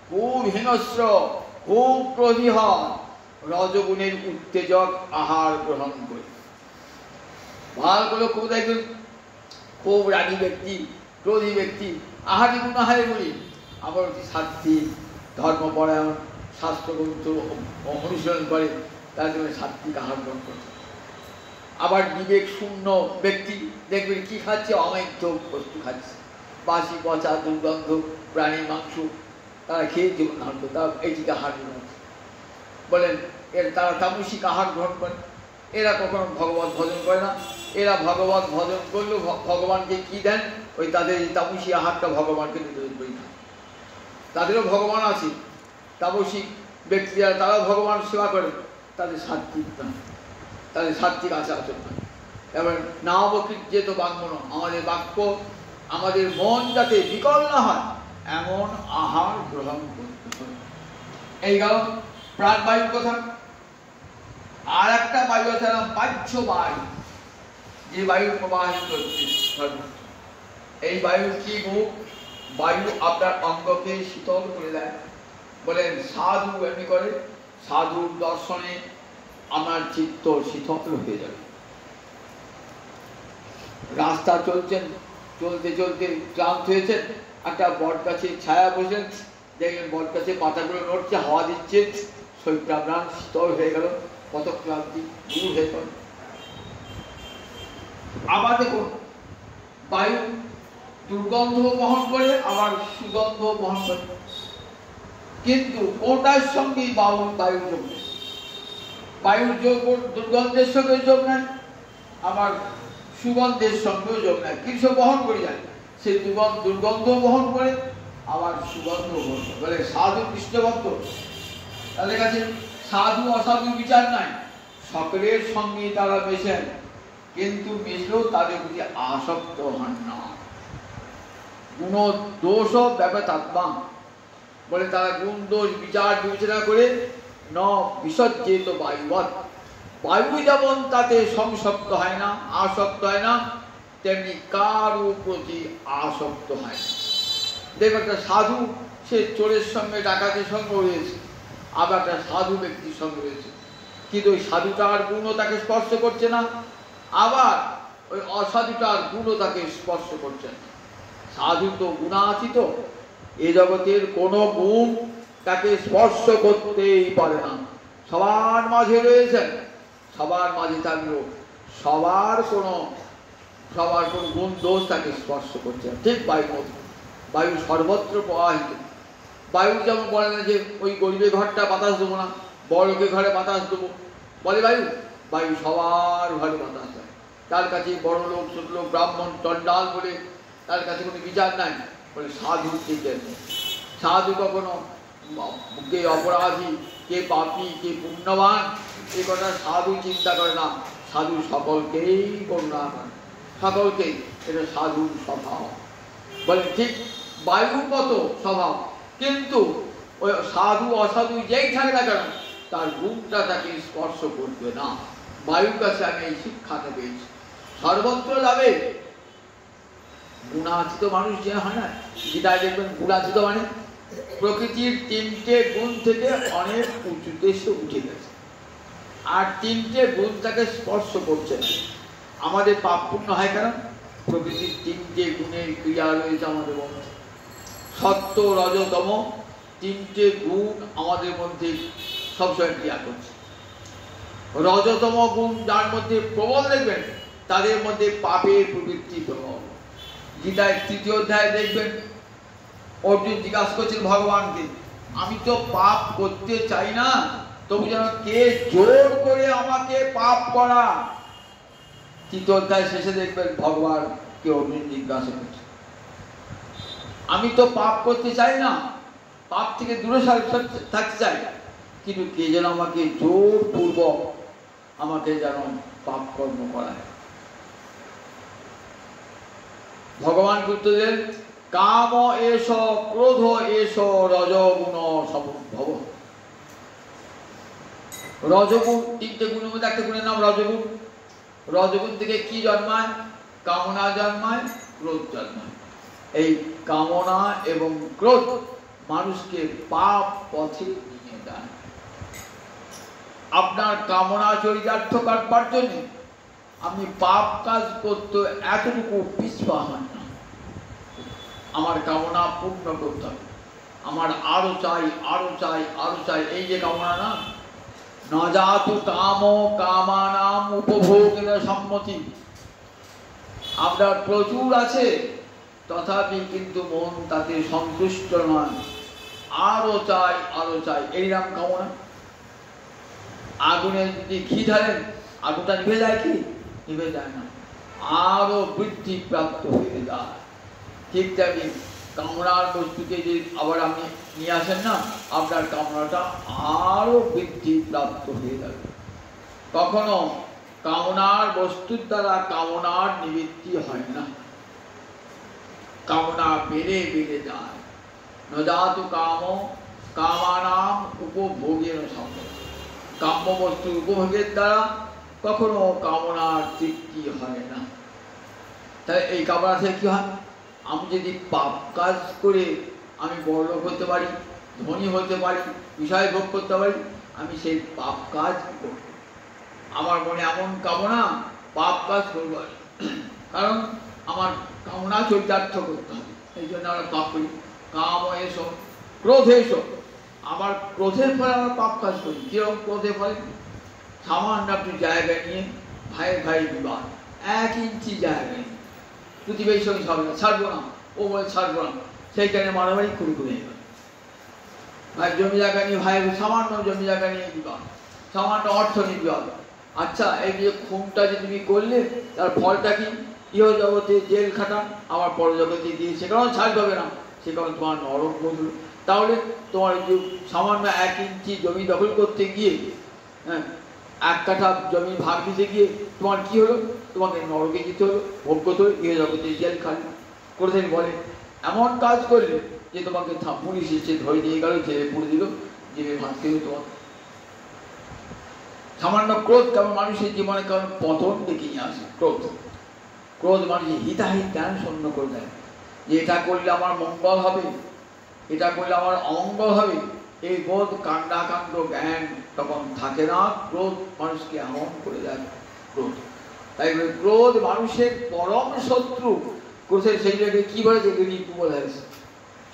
খুব হিংস্র, খুব ক্রোধী হয়, রজগুণের উত্তেজক আহার গ্রহণ করে। ভালো করে খুব দেখবেন, খুব রাগী ব্যক্তি, ক্রোধী ব্যক্তি আহারি গুণ আহারে বলি। আবার অতি সাত্বিক, ধর্মপরায়ণ, শাস্ত্রগ্রন্থ অনুশীলন করে, তার জন্য সাত্বিক আহার গ্রহণ করছে। আবার বিবেক শূন্য ব্যক্তি দেখবেন কি খাচ্ছে, অমৈত্য বস্তু খাচ্ছে, বাসি পচা দুর্গন্ধ প্রাণীর মাংস তারা খেয়ে জীবন ধারণ করে, তারা এইটিকে আহার গ্রহণ করছে। বলেন তারা তামসিক আহার গ্রহণ করে। এরা কখনো ভগবত ভজন করে না। এরা ভগবত ভজন করলেও ভগবানকে কি দেন, ওই তাদের এই তামসী আহারটা ভগবানকে নিবেদন করি না। তাদেরও ভগবান আছে, তামসিক ব্যক্তিরা তারাও ভগবান সেবা করে, তাদের সাত্বিক না, তাদের সাত্বিক আচার আচরণ। এবার না অবকৃত বাঙ্মন, আমাদের বাক্য আমাদের মন যাতে বিকল না হয় এমন আহার গ্রহণ করতে হবে। এই গেল প্রাণবায়ুর কথা। আর একটা বায়ু আছে না, বাহ্য বায়ু, যে বায়ু প্রবাহিত হচ্ছে। এই বায়ু কি মুখ? বায়ু আপনার অঙ্গকে শীতল করে দেয়। বলেন সাধু এমনি করে, সাধুর দর্শনে আমার চিত্ত শীতল হয়ে যাবে। রাস্তা চলছেন, চলতে চলতে ক্লান্ত হয়েছেন, একটা বট গাছের ছায়া বসেন, দেখলেন বট গাছের পাতাগুলো নড়ছে, হাওয়া দিচ্ছে, শরীরটা প্রাণ শীতল হয়ে গেল, কত ক্লান্তি দূর হয়ে গেল। আবার দেখুন, বায়ু দুর্গন্ধ বহন করে, আবার সুগন্ধ বহন করে, কিন্তু ওটার সঙ্গে বায়ু যোগ নেই। বায়ুর যোগ দুর্গন্ধের সঙ্গে যোগ নেয়, আবার সুগন্ধের সঙ্গেও যোগ নেয়। কিছু বহন করে যায়, সে দুর্গন্ধ বহন করে, আবার সুগন্ধ বহন করে। বলে সাধু কৃষ্ণভক্ত, তাদের কাছে সাধু অসাধু বিচার নাই, সকলের সঙ্গে তারা মেশেন, কিন্তু মিশলেও তাদের প্রতি আসক্ত হন না। গুণ দোষ ব্যাপাতাত্মা, বলে তারা গুণ দোষ বিচার বিবেচনা করে ন বিসর্জিত বায়ুবৎ, বায়ু যেমন তাতে সংসক্ত হয় না, আসক্ত হয় না, তেমনি কারো প্রতি আসক্ত হয় না। দেখো একটা সাধু, সে চোরের সঙ্গে ডাকাতের সঙ্গে রয়েছে, আবার একটা সাধু ব্যক্তির সঙ্গে রয়েছে, কিন্তু ওই সাধুটার গুণও তাকে স্পর্শ করছে না, আবার ওই অসাধুটার গুণও তাকে স্পর্শ করছে না। সাধু তো গুণাতীত, এ জগতের কোনো গুণ তাকে স্পর্শ করতেই পারে না। সবার মাঝে রয়েছেন, সবার মাঝে থাকলেও সবার কোনো গুণ দোষ তাকে স্পর্শ করছে না। ঠিক বায়ু সর্বত্র প্রবাহিত। বায়ু যেমন বলে না যে ওই গরিবের ঘরটা বাতাস দেবো না, বড় লোকের ঘরে বাতাস দেবো, বলে বায়ু সবার ঘরে বাতাস দেয়। তার কাছে বড় লোক, ছোট লোক, ব্রাহ্মণ, চণ্ডাল বলে তার কাছে কোনো বিচার নাই। বলে সাধু ঠিক আছে, সাধু কখনো কে অপরাধী, কে পাপী, কে পুণ্যবান, এ কথা সাধু চিন্তা করে না। সাধু সকলকেই করুণা করে, সকলকেই, এটা সাধুর স্বভাব। বলে ঠিক বায়ু কত স্বভাব, কিন্তু ওই সাধু অসাধু যেই থাকে না কেন তার গুণটা তাকে স্পর্শ করবে না। বায়ুর কাছে আমি এই শিক্ষাটা পেয়েছি, সর্বত্র যাবে। গুণাচিত মানুষ যে হয় না, গীতায় দেখবেন গুণাচিত মানে প্রকৃতির তিনটে গুণ থেকে অনেক উঁচুতে সে উঠে গেছে, আর তিনটে গুণ তাকে স্পর্শ করছে না। আমাদের পাপ পুণ্য হয় কেন? প্রকৃতির তিনটে গুণের ক্রিয়া রয়েছে আমাদের মধ্যে, সত্য রজ তম তিনটে গুণ আমাদের মধ্যে সবসময় ক্রিয়া করছে। রজতম গুণ যার মধ্যে প্রবল দেখবেন, তাদের মধ্যে পাপের প্রবৃত্তি প্রবল। গীতায় ৩য় অধ্যায়ে দেখবেন অর্জুন জিজ্ঞাসা করছেন ভগবানকে, আমি তো পাপ করতে চাই না, তবু যেন কে জোর করে আমাকে পাপ করা। ৩য় অধ্যায় শেষে দেখবেন ভগবান কে অর্জুন জিজ্ঞাসা করছে, আমি তো পাপ করতে চাই না, পাপ থেকে দূরে থাকতে চাই, কিন্তু কে যেন আমাকে জোরপূর্বক আমাকে যেন পাপ কর্ম করায়। ভগবান উত্তর দিলেন, কাম এষ ক্রোধ এষ রজগুণ সমুদ্ভব। রজগুণ তিনটে গুণের মধ্যে একটা গুণের নাম রজগুণ। রজগুণ থেকে কি জন্মায়? কামনা জন্মায়, ক্রোধ জন্মায়। এই কামনা এবং ক্রোধ মানুষকে পাপ পথে নিয়ে যায়। আপনার কামনা চরিতার্থ করবার জন্য আপনি পাপ কাজ করতে এতটুকু পিছপা হন না। আমার কামনা পূর্ণ করতে হবে, আমার আরো চাই, আরো চাই, আরো চাই, এই যে কামনা না, ন জাতু কাম কামানাম উপভোগের সম্মতি। আপনার প্রচুর আছে, তথাপি কিন্তু মন তাতে সন্তুষ্ট নয়, আরো চাই, আরো চাই, এই নাম কামনা। আগুনে যদি ঘি ঢালেন, আগুনটা নিভে যায় কি? নিভে যায় না, আরো বৃদ্ধি প্রাপ্ত হয়ে যায়। ঠিক তেমনি কামনার বস্তুকে যদি আবার আপনি নিয়ে আসেন না, আপনার কামনাটা আরো বৃদ্ধি প্রাপ্ত হয়ে যাবে। কখনো কামনার বস্তুর দ্বারা কামনার নিবৃত্তি হয় না, কামনা বেড়ে বেড়ে যায়। ন জাতু কাম কামানাম উপভোগের সম্ভব। কাম্য বস্তুর উপভোগের দ্বারা কখনো কামনার তৃপ্তি হয় না। তাই এই কামনা থেকে কি হয়? আমি যদি পাপ কাজ করে আমি বড়লোক হতে পারি, ধনী হতে পারি, বিষয় ভোগ করতে পারি, আমি সেই পাপ কাজ করব। আমার মনে এমন কামনা, পাপ কাজ করবো, কারণ আমার কামনা চরিতার্থ করতে হবে, এই জন্য আমরা পাপ করি। কাম এসো ক্রোধ এসো, আবার ক্রোধের ফলে আমরা পাপ কাজ করি। কিরকম ক্রোধের ফলে? সামান্য একটু জায়গা নিয়ে ভাই ভাই বিবাদ, 1 ইঞ্চি জায়গা নিয়ে প্রতিবেশীর সঙ্গে ঝগড়া, ছাড়বো না, ও বলে ছাড়বো না, সেইখানে মারামারি খুঁড়ি খুঁড়ে গেল। ভাই জমি জায়গা নিয়ে, ভাই সামান্য জমি জায়গা নিয়ে বিবাদ, সামান্য অর্থ নিয়ে বিবাদ। আচ্ছা, এই যে খুনটা যে তুমি করলে, তার ফলটা কি? ইহ জগতে জেল খাটা, আবার পরজগতে গিয়ে সেখানেও ছাড় পাবে না, সেখানে তোমার নরক বদল। তাহলে তোমার যে সামান্য 1 ইঞ্চি জমি দখল করতে গিয়ে, হ্যাঁ, 1 কাঠা জমি ভাগ দিতে গিয়ে তোমার কি হলো? তোমাকে নরকে যেতে হলো, ভোগ করতে হলো, ইহ জগতে জেল খালি করে থেকে বলে এমন কাজ করলে যে তোমাকে পুলিশ এসে ধরে নিয়ে গেল, জেলে পুড়ে দিল, জেলে ভাঙতে হলো তোমার। সামান্য ক্রোধ কেমন মানুষের জীবনে কেমন পতন ডেকে নিয়ে আসে। ক্রোধ ক্রোধ মানুষের হিতাহিত জ্ঞান শূন্য করে দেয়, যে এটা করলে আমার মঙ্গল হবে, এটা করলে আমার অমঙ্গল হবে, এই বোধ কাণ্ডাকাণ্ড জ্ঞান তখন থাকে না। ক্রোধ মানুষকে এমন করে দেয়। ক্রোধ, তাই ক্রোধ মানুষের পরম শত্রু। ক্রোধের সেই জায়গায় কি বলেছে? ঋতু বলা হয়েছে,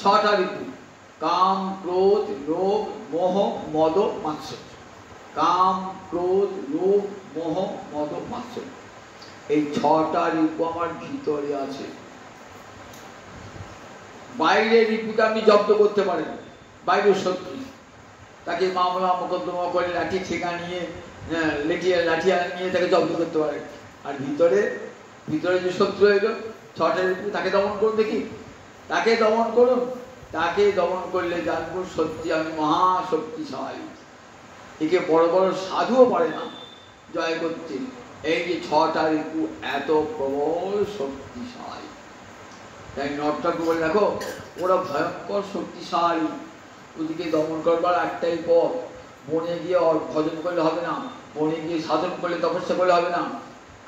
6টা ঋতু: কাম, ক্রোধ, লোভ, মোহ, মদ, মাৎসর্য। কাম, ক্রোধ, লোভ, মোহ, মদ, মাৎসর্য, এই 6টা ঋতু আমার ভিতরে আছে। বাইরের ঋতুকে আপনি জব্দ করতে পারেন, বাইরের শত্রু, তাকে মামলা মোকদ্দমা করে লাঠি ঠেকা নিয়ে, লাঠিয়া নিয়ে তাকে জব্দ করতে পারেন। আর ভিতরে ভিতরে যে শত্রু এলো 6টা ঋতু, তাকে দমন করুন। দেখি, তাকে দমন করুন। তাকে দমন করলে জানবো সত্যি আমি মহাশক্তিশালী। একে বড় বড় সাধুও পারে না জয় করতে। এই যে 6টা ঋতু এত প্রবল শক্তিশালী, তাই নটটাকে বলে রাখো, ওরা ভয়ঙ্কর শক্তিশালী। ওদিকে দমন করবার একটাই পথ, বনে গিয়ে ভজন করলে হবে না, বনে গিয়ে সাধন করলে, তপস্যা করলে হবে না।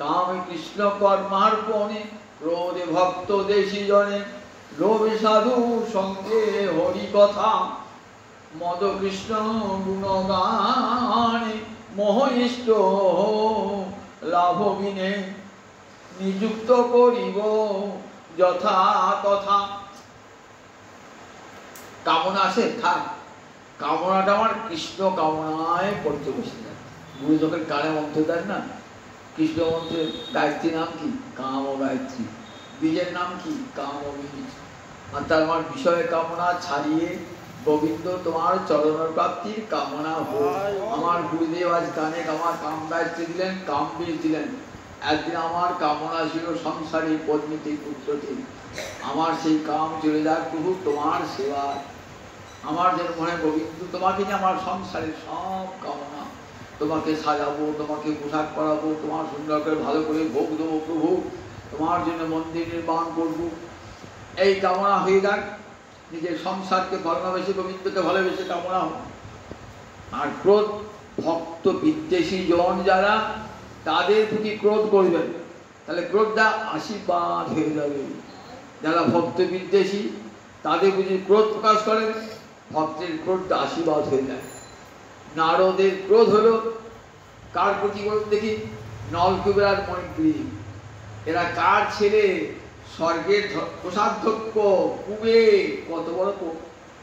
কামে কৃষ্ণ কর্মার্পণে, ক্রোধে ভক্ত দেশী জনে, রবি সাধু সঙ্গে হরি কথা মদ কৃষ্ণ গুণগানে মোহিষ্ট লাভ বিনে নিযুক্ত করিব যথা তথা। কামনা আছে থাক, কামনাটা আমার কৃষ্ণ কামনায় করতে বসে যায়। গুরু যখন কানে মন্ত্র দেন না, কৃষ্ণ মন্ত্রের গায়ত্রী নাম কি? কাম ও গায়ত্রী। বীজের নাম কি? কাম ও বীজ। অর্থাৎ আমার বিষয়ে কামনা ছাড়িয়ে গোবিন্দ তোমার চরণ প্রাপ্তির কামনা হোক। আমার গুরুদেব আজ কানে আমার কাম গায়ত্রী দিলেন, কাম বীজ দিলেন। একদিন আমার কামনা ছিল সংসারী পত্নীতে পুত্রকে, আমার সেই কাম চলে যাক প্রভু তোমার সেবায়। আমার যেন মনে গোবিন্দ তোমাকে নিয়ে আমার সংসারের সব কামনা, তোমাকে সাজাবো, তোমাকে পোশাক পরাবো, তোমার সুন্দর করে ভালো করে ভোগ দেবো প্রভু, তোমার জন্য মন্দির নির্মাণ করবো, এই কামনা হয়ে যাক। নিজের সংসারকে ভালোবেসে গোবিন্দকে ভালোবেসে কামনা হোক। আর ক্রোধ ভক্ত বিদ্বেষী জন যারা, তাদের প্রতি ক্রোধ করবেন, তাহলে ক্রোধটা আশীর্বাদ হয়ে যাবে। যারা ভক্ত বিদ্বেষী তাদের প্রতি ক্রোধ প্রকাশ করেন, ভক্তের ক্রোধটা আশীর্বাদ হয়ে যায়। নারদের ক্রোধ হলো কার প্রতি বলুন দেখি? নলকুবের আর মৈত্রী। এরা কার ছেলে? স্বর্গের কোষাধ্যক্ষ কুবের। কত বড়,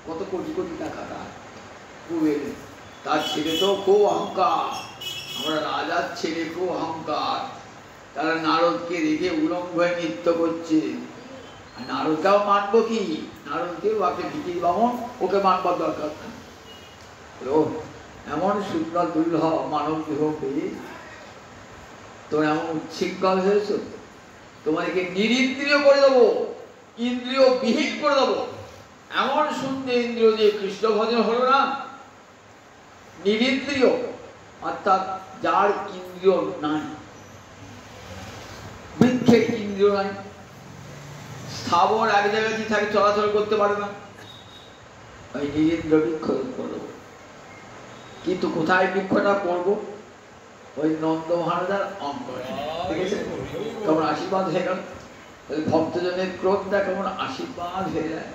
কত কোটি কোটি টাকা তার কুবের। তার ছেলে তো খুব অহংকার, আমরা রাজার ছেলে খুব অহংকার। তারা নারদকে রেখে উলঙ্গ হয়ে নৃত্য করছে। আর নারদকেও মানবো কি? নারদকেও আপনি ভিকির বামন, ওকে মানবার দরকার নেই। এমন সুন্দর দুর্লভ মানব দেহ পেয়ে তোমরা এমন উচ্ছৃঙ্খল হয়েছ, তোমাদেরকে নিরিন্দ্রিয় করে দেবো, ইন্দ্রিয় বিহীন করে দেবো। এমন সুন্দর ইন্দ্রিয় যে কৃষ্ণ ভজন হলো না, নিরিন্দ্রিয় অর্থাৎ যার ইন্দ্রিয় নাই, বৃক্ষের ইন্দ্রিয় নাই, স্থাবর এক জায়গায় থাকে, চলাচল করতে পারে না, ওই নিরিন্দ্র বৃক্ষ করবো। কিন্তু কোথায় বৃক্ষটা করবো? ওই নন্দ মহারাজার অঙ্কনে। দেখেছেন কেমন আশীর্বাদ হয়ে গেল? ভক্তজনের ক্রোধটা কেমন আশীর্বাদ হয়ে যায়।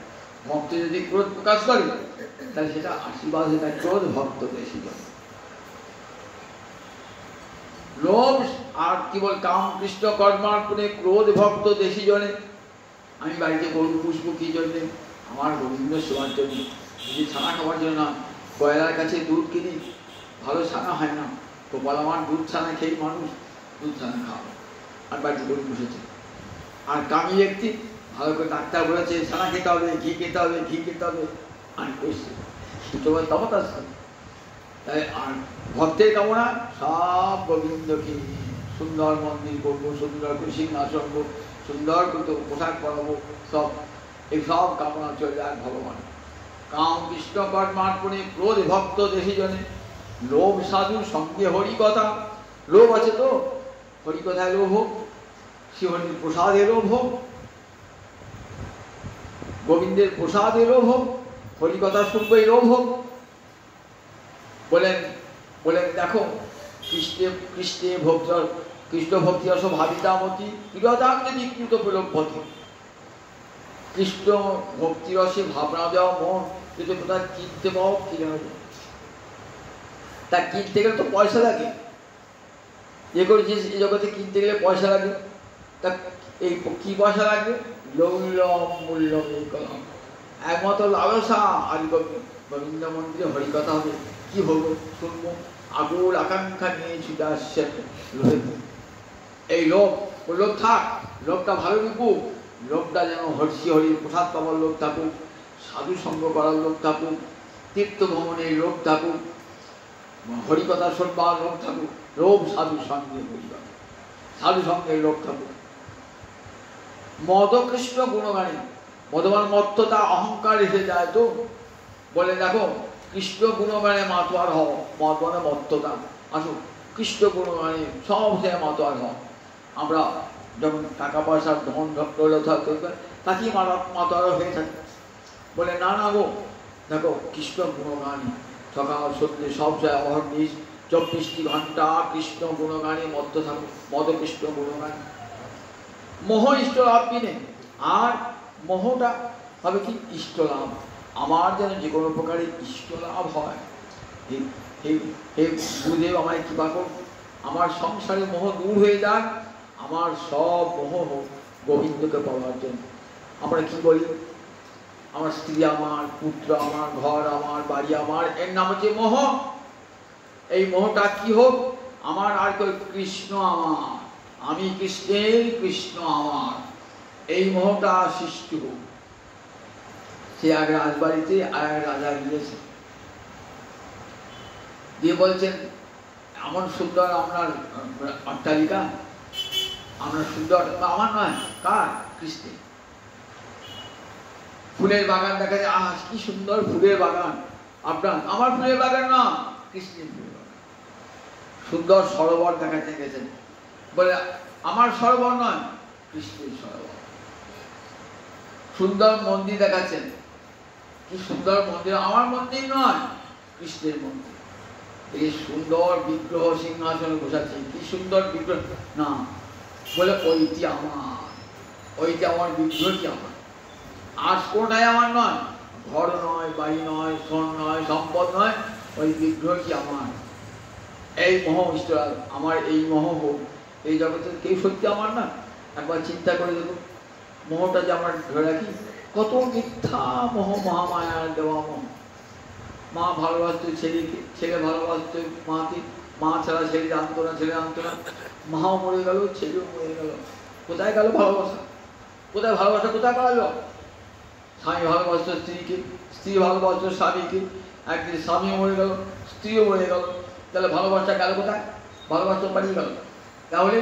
ভক্ত যদি ক্রোধ প্রকাশ করে তাহলে সেটা আশীর্বাদ হয়ে যায়। ক্রোধ ভক্ত বেশি লোভ আর কি বল কাম কৃষ্ণ কর্মার্পণে ক্রোধ ভক্ত দেশি জনে। আমি বাড়িতে গরু পুষবো কি জন্যে? আমার গোবিন্দ সেবার জন্য। যদি ছানা খাবার জন্য না, কয়লার কাছে দুধ কিনি, ভালো ছানা হয় না। গোপাল আমার দুধ ছানা খেয়ে মানুষ দুধ ছানা খাওয়া, আর বাড়িতে গরু পুষেছে। আর কামি ব্যক্তি ভালো করে ডাক্তার বলেছে ছানা খেতে হবে, ঘি খেতে হবে, ঘি খেতে হবে, আমি করছি তোমার তফাৎ আসছে। তাই আর ভক্তের কামনা সব গোবিন্দকে, সুন্দর মন্দির করবো, সুন্দর করে সিংহাসন করবো, সুন্দর করে পোশাক পরাবো, সব এই সব কামনা চলে যায় ভগবান। কাম কৃষ্ণ কর্মার্পণে ক্রোধ ভক্ত দেশি জনে লোভ সাধু সঙ্গে হরি কথা। লোভ আছে তো, হরি কথায় লোভ হোক, শিবহরির প্রসাদে লোভ হোক, গোবিন্দের প্রসাদে লোভ হোক, হরি কথা শুনবে লোভ হোক। বলেন বলেন দেখো কৃষ্ণে কৃষ্ণে ভক্ত কৃষ্ণ ভক্তি অস ভাবিতামতি বিরদাগ্নে বিকৃত প্রলোভ্যতি। কৃষ্ণ ভক্তি রসে ভাবনা দেওয়া মন যদি কোথায় কিনতে পাও কিনে হবে। তা কিনতে গেলে তো পয়সা লাগে, যে কোনো জিনিস এই জগতে কিনতে গেলে পয়সা লাগে। তা এই কি পয়সা লাগবে? লৌলম মূল্যম এই কলম। একমাত্র লালসা আর গোবিন্দ মন্দিরে হরিকথা হবে, কি হবো শুনবো, আগুল আকাঙ্ক্ষা নিয়ে ছুটে আসছেন লোভে। এই লোভ, ও লোভ থাক, লোভটা ভালো রূপুক, লোভটা যেন হর্ষি হরির প্রসাদ পাবার লোভ থাকুক, সাধু সঙ্গ করার লোভ থাকুক, তীর্থ ভ্রমণের লোভ থাকুক, হরিকথা শোনবার লোভ থাকুক। লোভ সাধু সঙ্গে হরিকথা, সাধু সঙ্গের লোভ থাকুক। মদ কৃষ্ণ গুণগানে, মদমান মত্ততা অহংকার এসে যায় তো। বলে দেখো কৃষ্ণ গুণগানে মাতোয়ার হও, মদমানে মত্ততা আসুক, কৃষ্ণ গুণগানে সব সে মাতোয়ার হও। আমরা যখন টাকা পয়সার ধন দৌলত তাকেই মাতোয়ার হয়ে থাকে। বলে না না গো, দেখো কৃষ্ণ গুণগানে সকাল সন্ধ্যে সব যায় অহর্নিশ 24টি ঘন্টা কৃষ্ণ গুণগানে মত্ত থাকুক, মদ কৃষ্ণ গুণগানে। মোহ ইষ্ট লাভ নেই। আর মোহটা হবে কি ইষ্ট লাভ, আমার যেন যে কোনো প্রকারে ইষ্ট লাভ হয়। হে গুরুদেব আমায় কৃপা করুন, আমার সংসারে মোহ দূর হয়ে যাক, আমার সব মোহ হোক গোবিন্দকে পাওয়ার জন্য। আমরা কি বলি, আমার স্ত্রী আমার, পুত্র আমার, ঘর আমার, বাড়ি আমার, এর নাম হচ্ছে মোহ। এই মোহটা কি হোক, আমার আর কেউ কৃষ্ণ আমার, আমি কৃষ্ণের, কৃষ্ণ আমার, এই মোহটা সৃষ্টি হোক। সে এক রাজবাড়িতে আর এক রাজা গিয়েছে, দিয়ে বলছেন এমন সুন্দর আপনার অট্টালিকা, আপনার সুন্দর, আমার নয়, কার? কৃষ্ণের। ফুলের বাগান দেখা যায়, আহ কি সুন্দর ফুলের বাগান আপনার, আমার ফুলের বাগান না, কৃষ্ণের ফুলের বাগান। সুন্দর সরোবর দেখাতে গেছেন, বলে আমার সরোবর নয়, কৃষ্ণের সরোবর। সুন্দর মন্দির দেখাচ্ছেন, কি সুন্দর মন্দির, আমার মন্দির নয়, কৃষ্ণের মন্দির। এই সুন্দর বিগ্রহ সিংহাসনে বসাচ্ছে, কি সুন্দর বিগ্রহ, না বলে ওইটি আমার, ওইটি আমার, বিগ্রহটি আমার, আর কোনটাই আমার নয়, ঘর নয়, বাড়ি নয়, সোন নয়, সম্পদ নয়, ওই বিগ্রহটি আমার। এই মোহ ইষ্ট আমার, এই মোহ হোক এই জগতে কেউ সত্যি আমার না। একবার চিন্তা করে দেখুন, মোহটা যে আমরা ধরে রাখি, কত মিথ্যা মোহ, মহামায়ার দেওয়া মোহ। মা ভালোবাসত ছেলেকে, ছেলে ভালোবাসত মাকে, মা ছাড়া ছেলে জানতো না, ছেলে জানতো না, মাও মরে গেল, ছেলেও মরে গেল। কোথায় গেল ভালোবাসা? কোথায় ভালোবাসা? কোথায় পাওয়া গেল? স্বামী ভালোবাসত স্ত্রীকে, স্ত্রী ভালোবাসত স্বামীকে, একদিন স্বামীও মরে গেল, স্ত্রীও মরে গেল, তাহলে ভালোবাসা গেল কোথায়? ভালোবাসা পালিয়ে গেল। তাহলে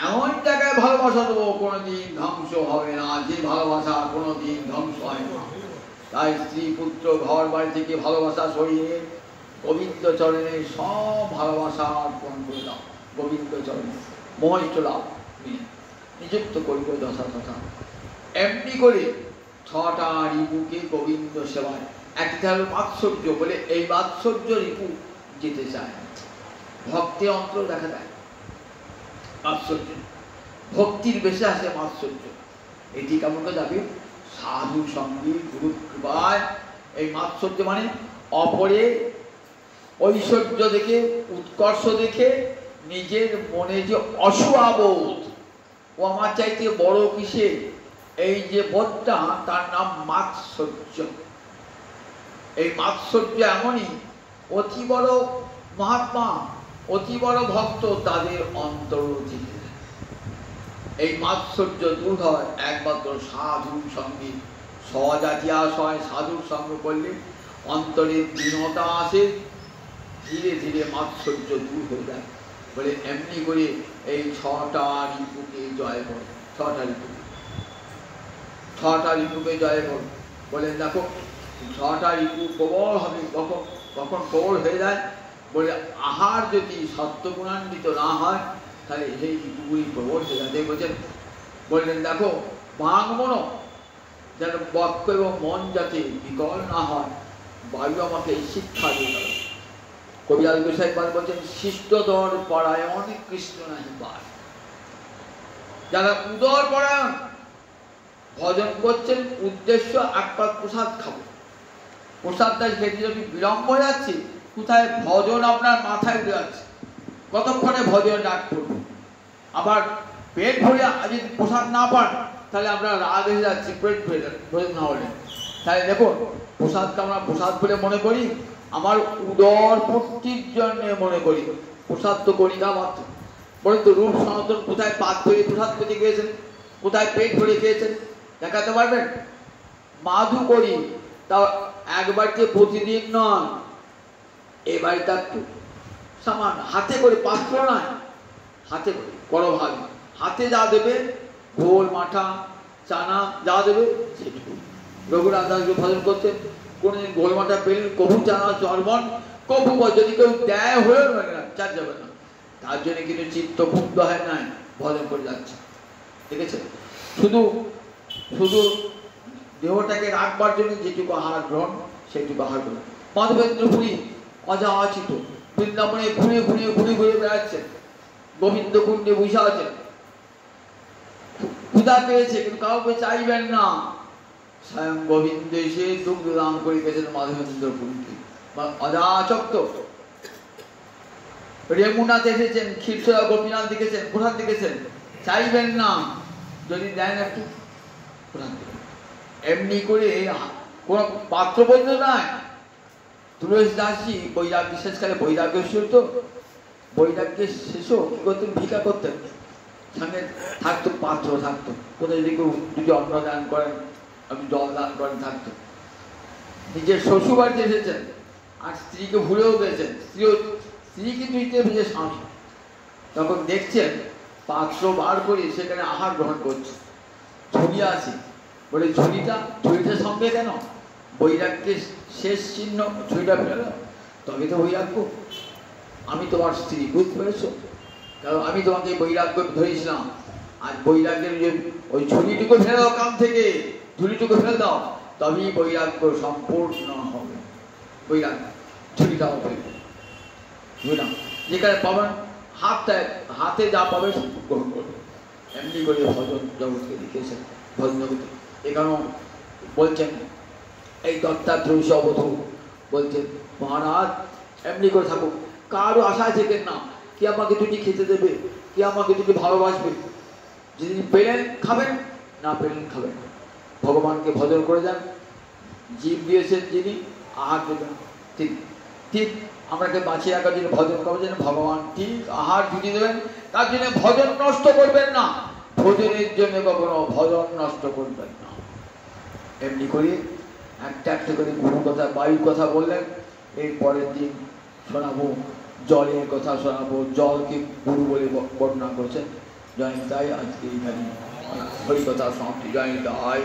এমন জায়গায় ভালোবাসা দেবো কোনোদিন ধ্বংস হবে না, যে ভালোবাসা কোনোদিন ধ্বংস হয় না। তাই স্ত্রী, পুত্র, ঘর বাড়ি থেকে ভালোবাসা সরিয়ে গোবিন্দ চরণে সব ভালোবাসা অর্পণ করে দাও। গোবিন্দ চরণে মোহিত লাভ নিযুক্ত করিব যথাযথা। এমনি করে ছটা রিপুকে গোবিন্দ সেবায়, একটা হলো মাৎসর্য, বলে এই মাৎসর্য রিপু যেতে চায়। ভক্তি অন্তর দেখা দেয় মাৎসর্য, ভক্তির বেশে আসে মাৎসর্য। এটি কেমন করে যাবে? সাধু সঙ্গী, গুরু কৃপায়। এই মাৎসর্য মানে অপরের ঐশ্বর্য দেখে, উৎকর্ষ দেখে নিজের মনে যে অসুয়াবোধ, ও আমার চাইতে বড় কিসে, এই যে বোধটা, তার নাম মাৎসর্য। এই মাৎসর্য এমনই, অতি বড় মহাত্মা, অতি বড় ভক্ত, তাদের অন্তর থেকে এই মাৎসর্য দূর হয় একমাত্র সাধুর সঙ্গে। স্বজাতি আশয় সাধুর সঙ্গ করলে অন্তরে দীনতা আসে, ধীরে ধীরে মাৎসর্য দূর হয়ে যায়। বলে এমনি করে এই ছটা রিপুকে জয় কর, ছটা রিপুকে জয় কর। বলে দেখো ছটা রিপু প্রবল হবে, কখন কখন প্রবল হয়ে যায়, বলে আহার যদি সত্যগুণান্বিত না হয় তাহলে সেই রিপুগুলি প্রবল হয়ে যায়। বলছেন, বললেন দেখো বাংমন, যেন বক্ষ এবং মন যাতে বিকল না হয়, বায়ু আমাকে এই শিক্ষা দিয়ে গেল। কবিরাজ গোসাই বলছেন, শিষ্টদর পরায়ণ কৃষ্ণ নাহি পায়। যারা উদর পরায়ণ, ভজন করছেন উদ্দেশ্য একবার প্রসাদ খাবো, প্রসাদটা খেতে যদি বিলম্ব হয়ে যাচ্ছে, কোথায় ভজন আপনার মাথায় উঠে যাচ্ছে, কতক্ষণে ভজন ডাক করবো। আবার পেট ভরে যদি প্রসাদ না পান, তাহলে আমরা রাগ হয়ে যাচ্ছি, পেট ভরে না হলে। তাই দেখুন, প্রসাদটা আমরা প্রসাদ বলে মনে করি, আমার উদর পুষ্টির জন্য মনে করি, প্রসাদ তো করি না মাত্র। বলেন তো রূপ সনাতন কোথায় পাত করে প্রসাদ পেতে গিয়েছেন, কোথায় পেট ভরে খেয়েছেন, দেখাতে পারবেন? মাধু করি, তাও এক বাড়িতে প্রতিদিন নয়, এই বাড়িটা একটু সামান হাতে করে, পাত্র নয়, হাতে করে বড় ভাগ, হাতে যা দেবে ঘোল মাঠা চানা যা দেবে সেটুকু। রঘুনাথ দাস ভজন করতেন, কোনদিন ঘোল মাঠা পেলেন, কবু চানা চর্বণ, কবু যদি কেউ দেয় হয়েও না চার যাবে না, তার জন্য কিন্তু চিত্ত ক্ষুব্ধ হয় নাই, ভজন করে যাচ্ছে। ঠিক আছে, শুধু শুধু দেহটাকে রাখবার জন্য যেটুকু আহার গ্রহণ সেটুকু আহার গ্রহণ। মাধবেন্দ্র পুরী অযাচিত বৃন্দাবনে ঘুরে ঘুরে ঘুরে ঘুরে বেড়াচ্ছেন, গোবিন্দ কুণ্ডে বসে আছেন, ক্ষুধা পেয়েছে কিন্তু কাউকে চাইবেন না, স্বয়ং গোবিন্দ এসে দুগ্ধ দান করে গেছেন মাধবেন্দ্র পুরীতে। অজাচক্ত রেমুনাতে এসেছেন, ক্ষীরচোরা গোপীনাথ দেখেছেন, কোথায় দেখেছেন? চাইবেন না, যদি দেন একটু কোথায় এমনি করে কোন পাত্র বন্ধ নয়। তুলসী দাসী বৈরাগ্য শেষকালে বৈরাগ্য শেষ তো, বৈরাগ্যের শেষও কি করতেন? ভিক্ষা করতেন, সঙ্গে থাকতো পাত্র থাকতো, কোথায় যদি কেউ যদি অন্ন দান করেন, আপনি জল দান করেন থাকতো। নিজের শ্বশুর বাড়িতে এসেছেন আর স্ত্রীকে ভুলেও গেছেন, স্ত্রী কিন্তু যে স্বামী, তখন দেখছেন পাত্র বার করে সেখানে আহার গ্রহণ করছে, ঝুলি আছে বলে ঝুলিটা সঙ্গে কেন? বৈরাগ্যের শেষ চিহ্ন ঝুলিটা ফেল, তবে তো বৈরাগ্য। আমি তোমার স্ত্রী, বুঝতে পেরেছ? কারণ আমি তোমাকে বৈরাগ্য ধরেছিলাম, আর বৈরাগ্যের ওই ঝুলিটুকু ফেলে দাও, কান থেকে ঝুলিটুকু ফেলে দাও, তবেই বৈরাগ্য সম্পূর্ণ হবে। বৈরাগ্য ঝুলিটাও ফেলবে, বুঝলাম? যেখানে পাবেন হাতে যা পাবে গ্রহণ করবে। এমনি করে ভজন জগৎকে লিখেছেন, ভজন জগৎ। এখানেও বলছেন এই দত্তাত্রেয় অবধূ বলছেন, মহারাজ এমনি করে থাকুক, কারো আশায় থেকেন না কি আমাকে দুটি খেতে দেবে, কি আমাকে দুটি ভালোবাসবে। যেদিন পেলেন খাবেন, না পেলেন খাবেন। ভগবানকে ভজন করে যান, জীব দিয়েছেন যিনি, আহার দেবেন। ঠিক ঠিক আপনাকে বাঁচিয়ে রাখার জন্য ভজন করার জন্য ভগবান ঠিক আহার জুটি দেবেন, তার জন্য ভজন নষ্ট করবেন না। ভোজনের জন্য কখনো ভজন নষ্ট করবেন না। এমনি করে একটা একটা করে গুরু কথা, বায়ুর কথা বললেন। এর পরের দিন শোনাবো জলের কথা, শোনাবো জলকে গুরু বলে বর্ণনা করছেন। জয় তাই আজকে এইখানে হরিকথা সমাপ্তি। জয় তাই।